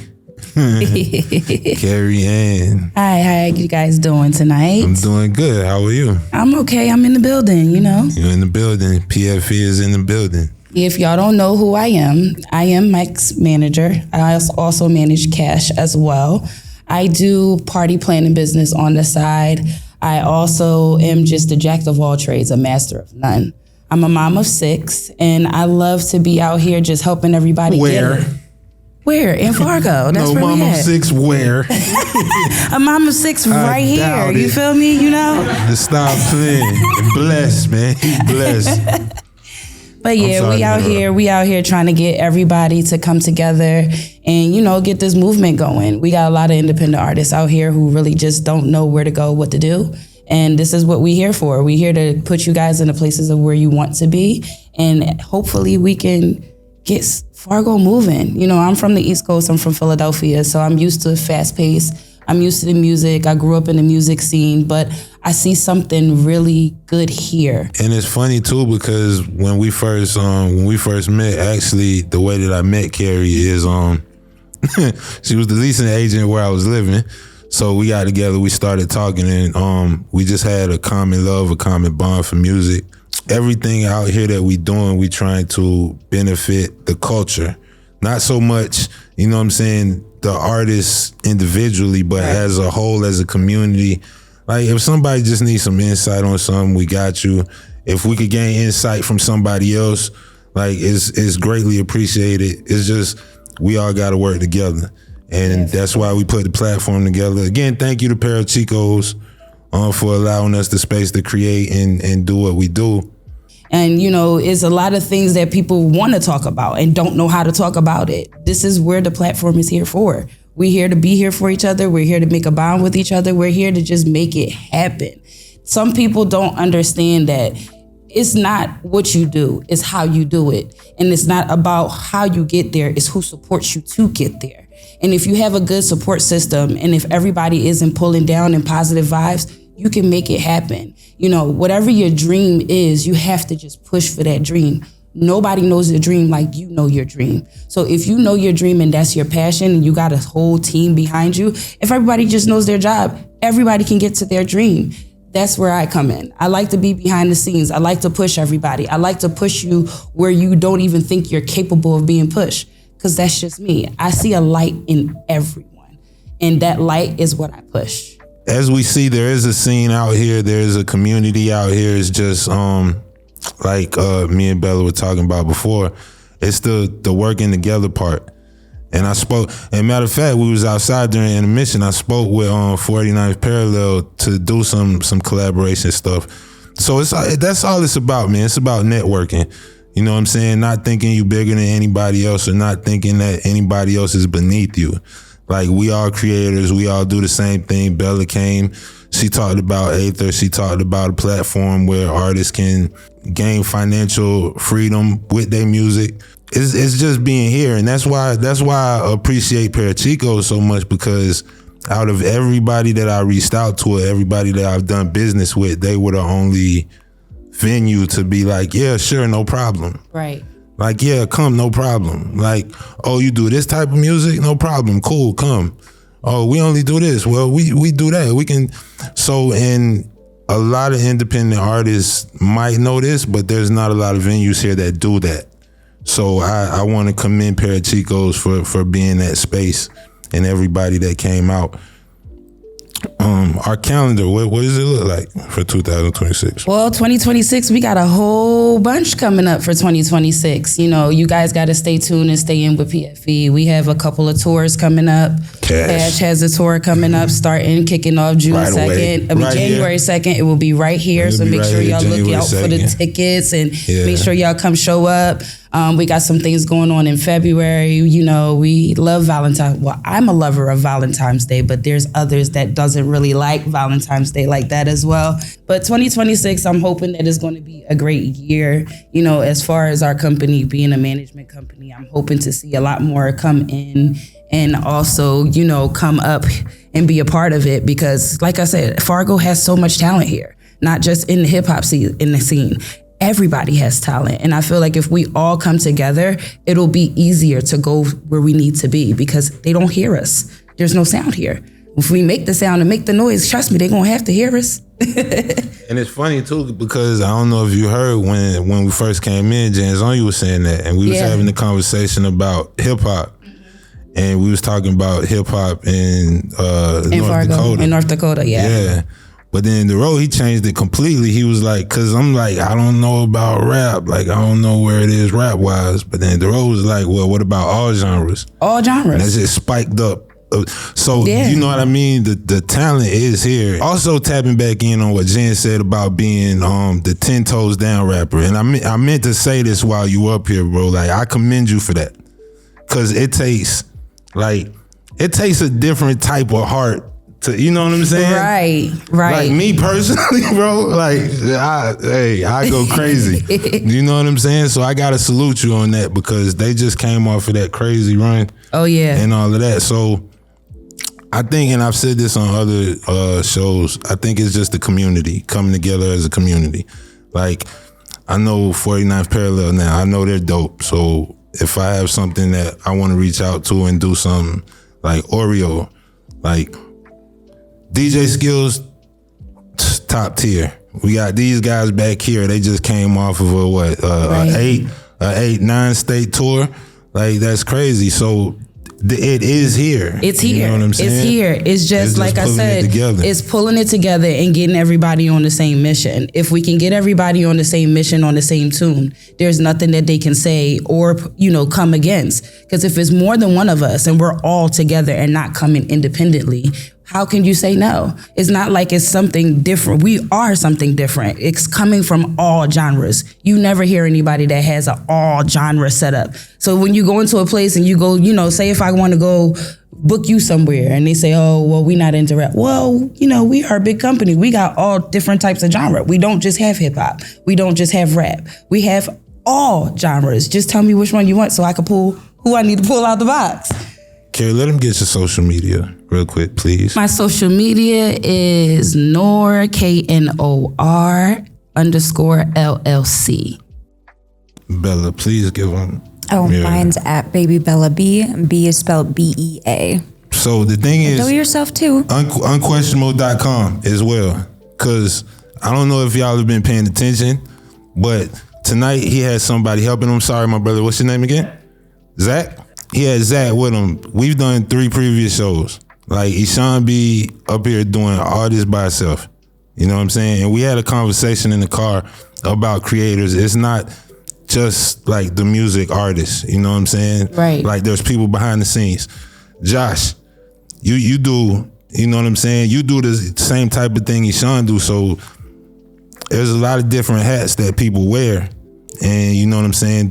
KerriAnn. Hi, how you guys doing tonight? I'm doing good. How are you? I'm okay. I'm in the building, you know. You're in the building. PFE is in the building. If y'all don't know who I am Mike's manager. I also manage cash as well. I do party planning business on the side. I also am just a jack of all trades, a master of none. I'm a mom of 6, and I love to be out here just helping everybody Where? get it. Where? In Fargo. That's No, where mom we of at. 6 where? A mom of 6 right here. doubt You it. feel me? You know? Just stop playing. Bless, man. He blessed. But yeah, sorry, we out here trying to get everybody to come together and, you know, get this movement going. We got a lot of independent artists out here who really just don't know where to go, what to do. And this is what we're here for. We're here to put you guys in the places of where you want to be. And hopefully we can get Fargo moving. You know, I'm from the East Coast. I'm from Philadelphia. So I'm used to fast pace. I'm used to the music. I grew up in the music scene, but I see something really good here. And it's funny too because when we first met, actually the way that I met Kerri is she was the leasing agent where I was living. So we got together, we started talking, and we just had a common love, a common bond for music. Everything out here that we doing, we trying to benefit the culture. Not so much, you know what I'm saying, the artists individually, but as a whole, as a community. Like if somebody just needs some insight on something, we got you. If we could gain insight from somebody else, like it's greatly appreciated. It's just, we all got to work together. And that's why we put the platform together. Again, thank you to Parachigos for allowing us the space to create and do what we do. And, you know, it's a lot of things that people want to talk about and don't know how to talk about it. This is where the platform is here for. We're here to be here for each other. We're here to make a bond with each other. We're here to just make it happen. Some people don't understand that it's not what you do, it's how you do it. And it's not about how you get there, it's who supports you to get there. And if you have a good support system, and if everybody isn't pulling down in positive vibes, you can make it happen. You know, whatever your dream is, you have to just push for that dream. Nobody knows your dream like you know your dream. So if you know your dream and that's your passion and you got a whole team behind you, if everybody just knows their job, everybody can get to their dream. That's where I come in. I like to be behind the scenes. I like to push everybody. I like to push you where you don't even think you're capable of being pushed, because that's just me. I see a light in everyone, and that light is what I push. As we see, there is a scene out here. There is a community out here. It's just like me and Bella were talking about before. It's the working together part. And I spoke, and matter of fact, we was outside during intermission. I spoke with 49th Parallel to do some collaboration stuff. So that's all it's about, man. It's about networking. You know what I'm saying? Not thinking you bigger than anybody else, or not thinking that anybody else is beneath you. Like, we all creators, we all do the same thing. Bella came, she talked about Aether, she talked about a platform where artists can gain financial freedom with their music. It's just being here, and that's why I appreciate Parachigo so much, because out of everybody that I reached out to, or everybody that I've done business with, they were the only venue to be like, yeah, sure, no problem. Right. Like, yeah, come, no problem. Like, oh, you do this type of music? No problem, cool, come. Oh, we only do this. Well, we do that. We can. So, and a lot of independent artists might know this, but there's not a lot of venues here that do that. So I want to commend Parachigos for being that space, and everybody that came out. Our calendar, what does it look like for 2026? Well, 2026, we got a whole bunch coming up for 2026. You know, you guys got to stay tuned and stay in with PFE. We have a couple of tours coming up. Cash has a tour coming up, kicking off June 2nd. January 2nd. It will be right here. So make sure y'all look out for the tickets, and make sure y'all come show up. We got some things going on in February. You know, we love Valentine's. Well, I'm a lover of Valentine's Day, but there's others that doesn't really like Valentine's Day like that as well. But 2026, I'm hoping that it's going to be a great year. You know, as far as our company being a management company, I'm hoping to see a lot more come in and also, you know, come up and be a part of it, because like I said, Fargo has so much talent here, not just in the hip hop scene, in the scene. Everybody has talent. And I feel like if we all come together, it'll be easier to go where we need to be, because they don't hear us. There's no sound here. If we make the sound and make the noise, trust me, they're going to have to hear us. And it's funny too, because I don't know if you heard when we first came in, Jantzonia was saying that, and we was having a conversation about hip hop. And we was talking about hip hop in North Dakota. In North Dakota, Yeah. But then Durow, he changed it completely. He was like, because I'm like, I don't know about rap. Like, I don't know where it is rap-wise. But then Durow was like, well, what about all genres? All genres. And that's just spiked up. So, you know what I mean? The talent is here. Also tapping back in on what Jen said about being the 10 toes down rapper. And I meant to say this while you were up here, bro. Like, I commend you for that. Because it takes a different type of heart. You know what I'm saying? Right. Like, me personally, bro, like, I go crazy. You know what I'm saying? So I got to salute you on that, because they just came off of that crazy run. Oh, yeah. And all of that. So I think, and I've said this on other shows, I think it's just the community, coming together as a community. Like, I know 49th Parallel now. I know they're dope. So if I have something that I want to reach out to and do something like Oreo, like, DJ skills, top tier. We got these guys back here. They just came off of a 8-9 state tour. Like, that's crazy. So it is here. It's here. You know what I'm saying? It's here. It's just like I said, it's pulling it together and getting everybody on the same mission. If we can get everybody on the same mission, on the same tune, there's nothing that they can say or, you know, come against. Because if it's more than one of us and we're all together and not coming independently, How can you say no? It's not like it's something different. We are something different. It's coming from all genres. You never hear anybody that has an all genre setup. So when you go into a place and you go, you know, say if I want to go book you somewhere and they say, oh, well, we not into rap. Well, you know, we are a big company. We got all different types of genre. We don't just have hip hop. We don't just have rap. We have all genres. Just tell me which one you want so I can pull who I need to pull out the box. Kerri, let him get your social media real quick, please. My social media is Nor, KNOR_LLC. Bella, please give him. Oh, mine's at Baby Bella B. B is spelled BEA. So the thing is, Know yourself too. unquestionable.com as well. Because I don't know if y'all have been paying attention, but tonight he had somebody helping him. Sorry, my brother. What's your name again? Zach? He had Zach with him. We've done 3 previous shows. Like, Ishan be up here doing all this by herself. You know what I'm saying? And we had a conversation in the car about creators. It's not just like the music artists. You know what I'm saying? Right. Like, there's people behind the scenes. Josh, you do, you know what I'm saying? You do the same type of thing Ishan do. So there's a lot of different hats that people wear. And you know what I'm saying?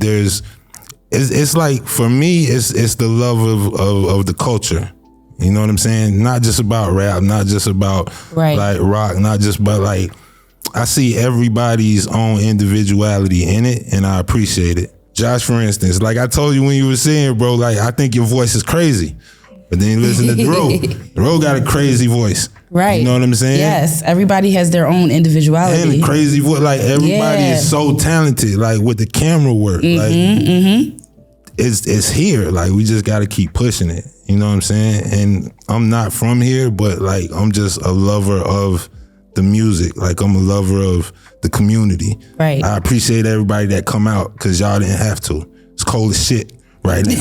It's like, for me, it's the love of the culture. You know what I'm saying? Not just about rap, not just about like rock, not just about like, I see everybody's own individuality in it, and I appreciate it. Josh, for instance, like I told you when you were saying, bro, like I think your voice is crazy. But then you listen to Durow. Durow got a crazy voice. Right. You know what I'm saying? Yes. Everybody has their own individuality. And a crazy voice. Like everybody is so talented, like with the camera work. It's here. Like we just gotta keep pushing it. You know what I'm saying? And I'm not from here, but like I'm just a lover of the music. Like I'm a lover of the community. Right. I appreciate everybody that come out because y'all didn't have to. It's cold as shit right now.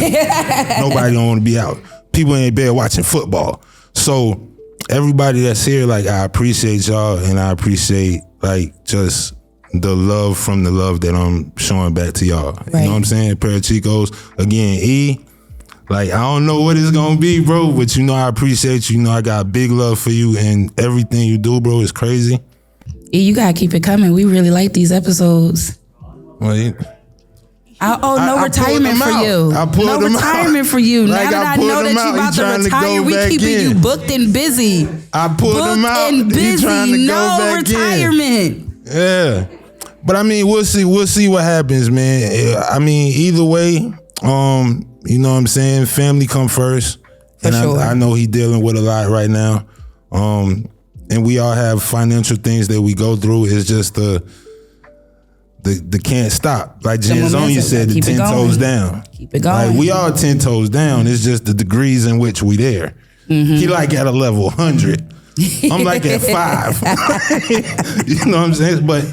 Nobody don't want to be out. People in bed watching football. So everybody that's here, like I appreciate y'all, and I appreciate like just the love from the love that I'm showing back to y'all. Right. You know what I'm saying? Parachigos, again, E, like I don't know what it's gonna be, bro, but you know I appreciate you. You know I got big love for you, and everything you do, bro, is crazy. E, you gotta keep it coming. We really like these episodes. Well, no retirement for you. No retirement for you. Now that I know that you about to retire, we keeping you booked and busy. I pulled him out. Booked and busy. No retirement. Yeah. But I mean, we'll see what happens, man. I mean, either way, you know what I'm saying? Family come first. And sure. I know he's dealing with a lot right now. And we all have financial things that we go through. It's just the can't stop. Like Jantzonia said, the 10 toes down. Keep it going. Like we all 10 toes down. It's just the degrees in which we there. He like at a level 100. I'm like at 5. You know what I'm saying? But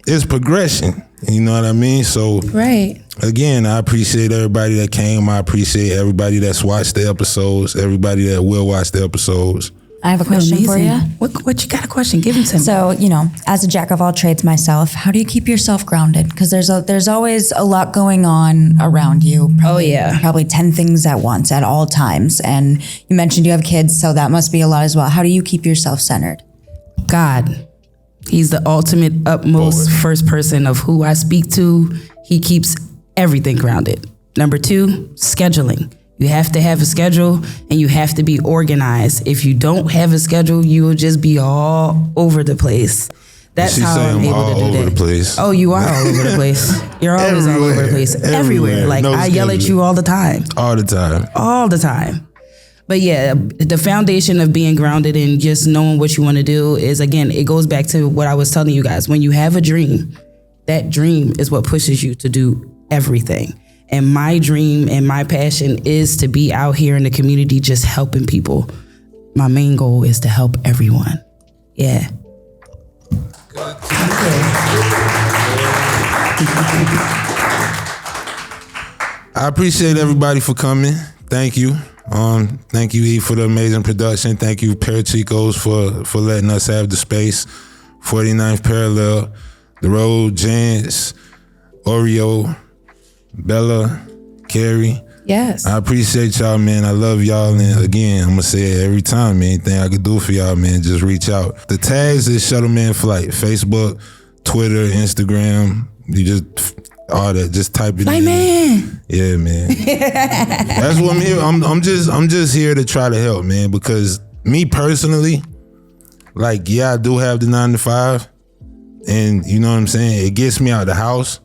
it's progression. You know what I mean? So again, I appreciate everybody that came. I appreciate everybody that's watched the episodes, everybody that will watch the episodes. I have a question for you. What you got a question? Give it to me. So, you know, as a jack of all trades myself, how do you keep yourself grounded? Because there's always a lot going on around you. Probably 10 things at once at all times. And you mentioned you have kids, so that must be a lot as well. How do you keep yourself centered? God. He's the ultimate utmost first person of who I speak to. He keeps everything grounded. Number 2, scheduling. You have to have a schedule and you have to be organized. If you don't have a schedule, you will just be all over the place. That's how I'm able to do that. The place. Oh, you are all over the place. You're always all over the place. Everywhere. Like I yell at you all the time. All the time. All the time. But yeah, the foundation of being grounded and just knowing what you want to do is, again, it goes back to what I was telling you guys. When you have a dream, that dream is what pushes you to do everything. And my dream and my passion is to be out here in the community just helping people. My main goal is to help everyone. Yeah. I appreciate everybody for coming. Thank you. Thank you, E, for the amazing production. Thank you, Parachigos, for letting us have the space. 49th Parallel, The Road, Jantz, Oreo, Bella, Kerri. Yes. I appreciate y'all, man. I love y'all. And again, I'm going to say it every time, man. Anything I could do for y'all, man, just reach out. The tags is Shuttleman Flight. Facebook, Twitter, Instagram. You just, all that. Just type it Flight in. man. Yeah, man. That's what I'm here. I'm just here to try to help, man, because me personally, like, yeah, I do have the 9 to 5. And you know what I'm saying? It gets me out of the house.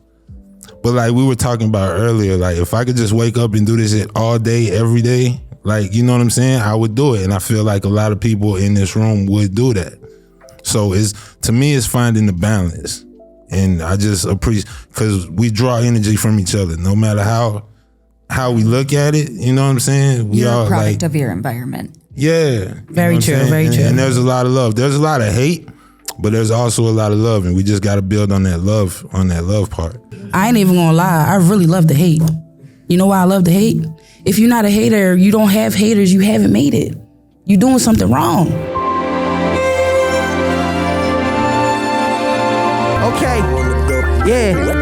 But like we were talking about earlier, like if I could just wake up and do this shit all day, every day, like, you know what I'm saying? I would do it. And I feel like a lot of people in this room would do that. So to me, it's finding the balance. And I just appreciate, because we draw energy from each other, no matter how we look at it, you know what I'm saying? We You're all a product like, of your environment. yeah. Very true, very true. And there's a lot of love. There's a lot of hate, but there's also a lot of love. And we just got to build on that love part. I ain't even gonna lie. I really love the hate. You know why I love the hate? If you're not a hater, you don't have haters, you haven't made it. You're doing something wrong. Okay, yeah.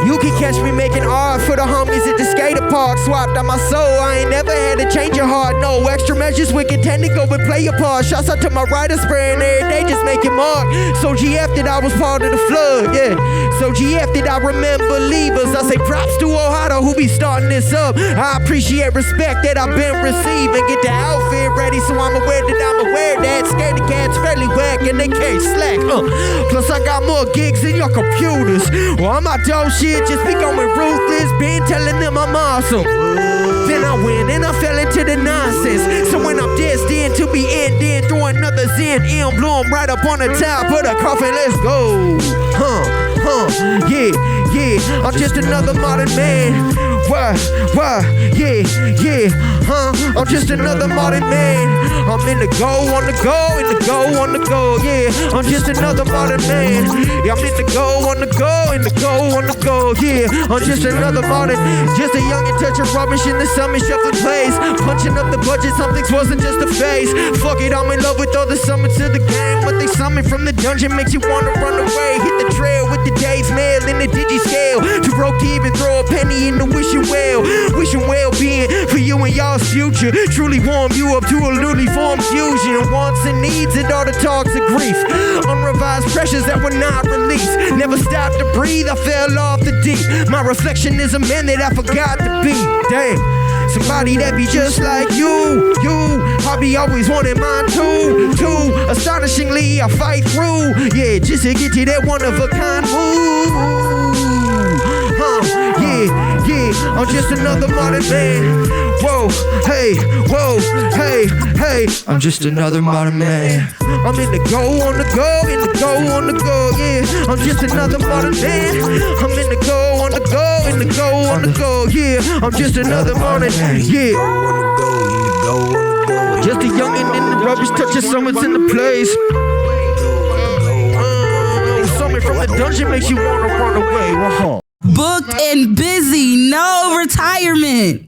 You can catch me making art for the homies at the skater park. Swapped out my soul, I ain't never had to change your heart. No extra measures, we can tend to go and play your part. Shouts out to my writer spraying every day, just making mark. So GF that I was part of the flood, yeah. So GF that I remember leavers. I say props to Ohio who be starting this up. I appreciate respect that I've been receiving. Get the outfit ready so I'm aware that skater cats fairly whack and they can't slack. Plus I got more gigs than your computers. Well, I'm out dope shit, just be going ruthless. Been telling them I'm awesome. Then I win and I fell into the nonsense. So when I'm destined to be ending, throw another Zen in bloom right up on the top of the coffin. Let's go. Yeah, I'm just another modern man. Why, yeah, I'm just another modern man. I'm in the go, on the go, in the go, on the go, yeah. I'm just another modern man. Yeah, I'm in the go, on the go, in the go, on the go, yeah. I'm just another modern, just a young and touching rubbish in the summit shuffling plays. Punching up the budget, some things wasn't just a phase. Fuck it, I'm in love with all the summits of the game. What they summon from the dungeon makes you wanna run away. Hit the trail with the day's mail in the digi scale. Too broke to even throw a penny in the wishing well-being for you and y'all's future. Truly warm you up to a newly formed fusion. Wants and needs and all the talks of grief. Unrevised pressures that were not released. Never stopped to breathe, I fell off the deep. My reflection is a man that I forgot to be. Damn, somebody that be just like you. I be always wanting mine too. Astonishingly, I fight through. Yeah, just to get to that one of a kind move. Yeah, I'm just another modern man. Whoa, hey, I'm just another modern man. I'm in the go, on the go, in the go, on the go, yeah. I'm just another modern man. I'm in the go, on the go, in the go, on the go, yeah. I'm just another modern man, yeah. Just a youngin' in the rubbish, touching someone's in the place. Someone from the dungeon makes you wanna run away. Booked and busy, no retirement.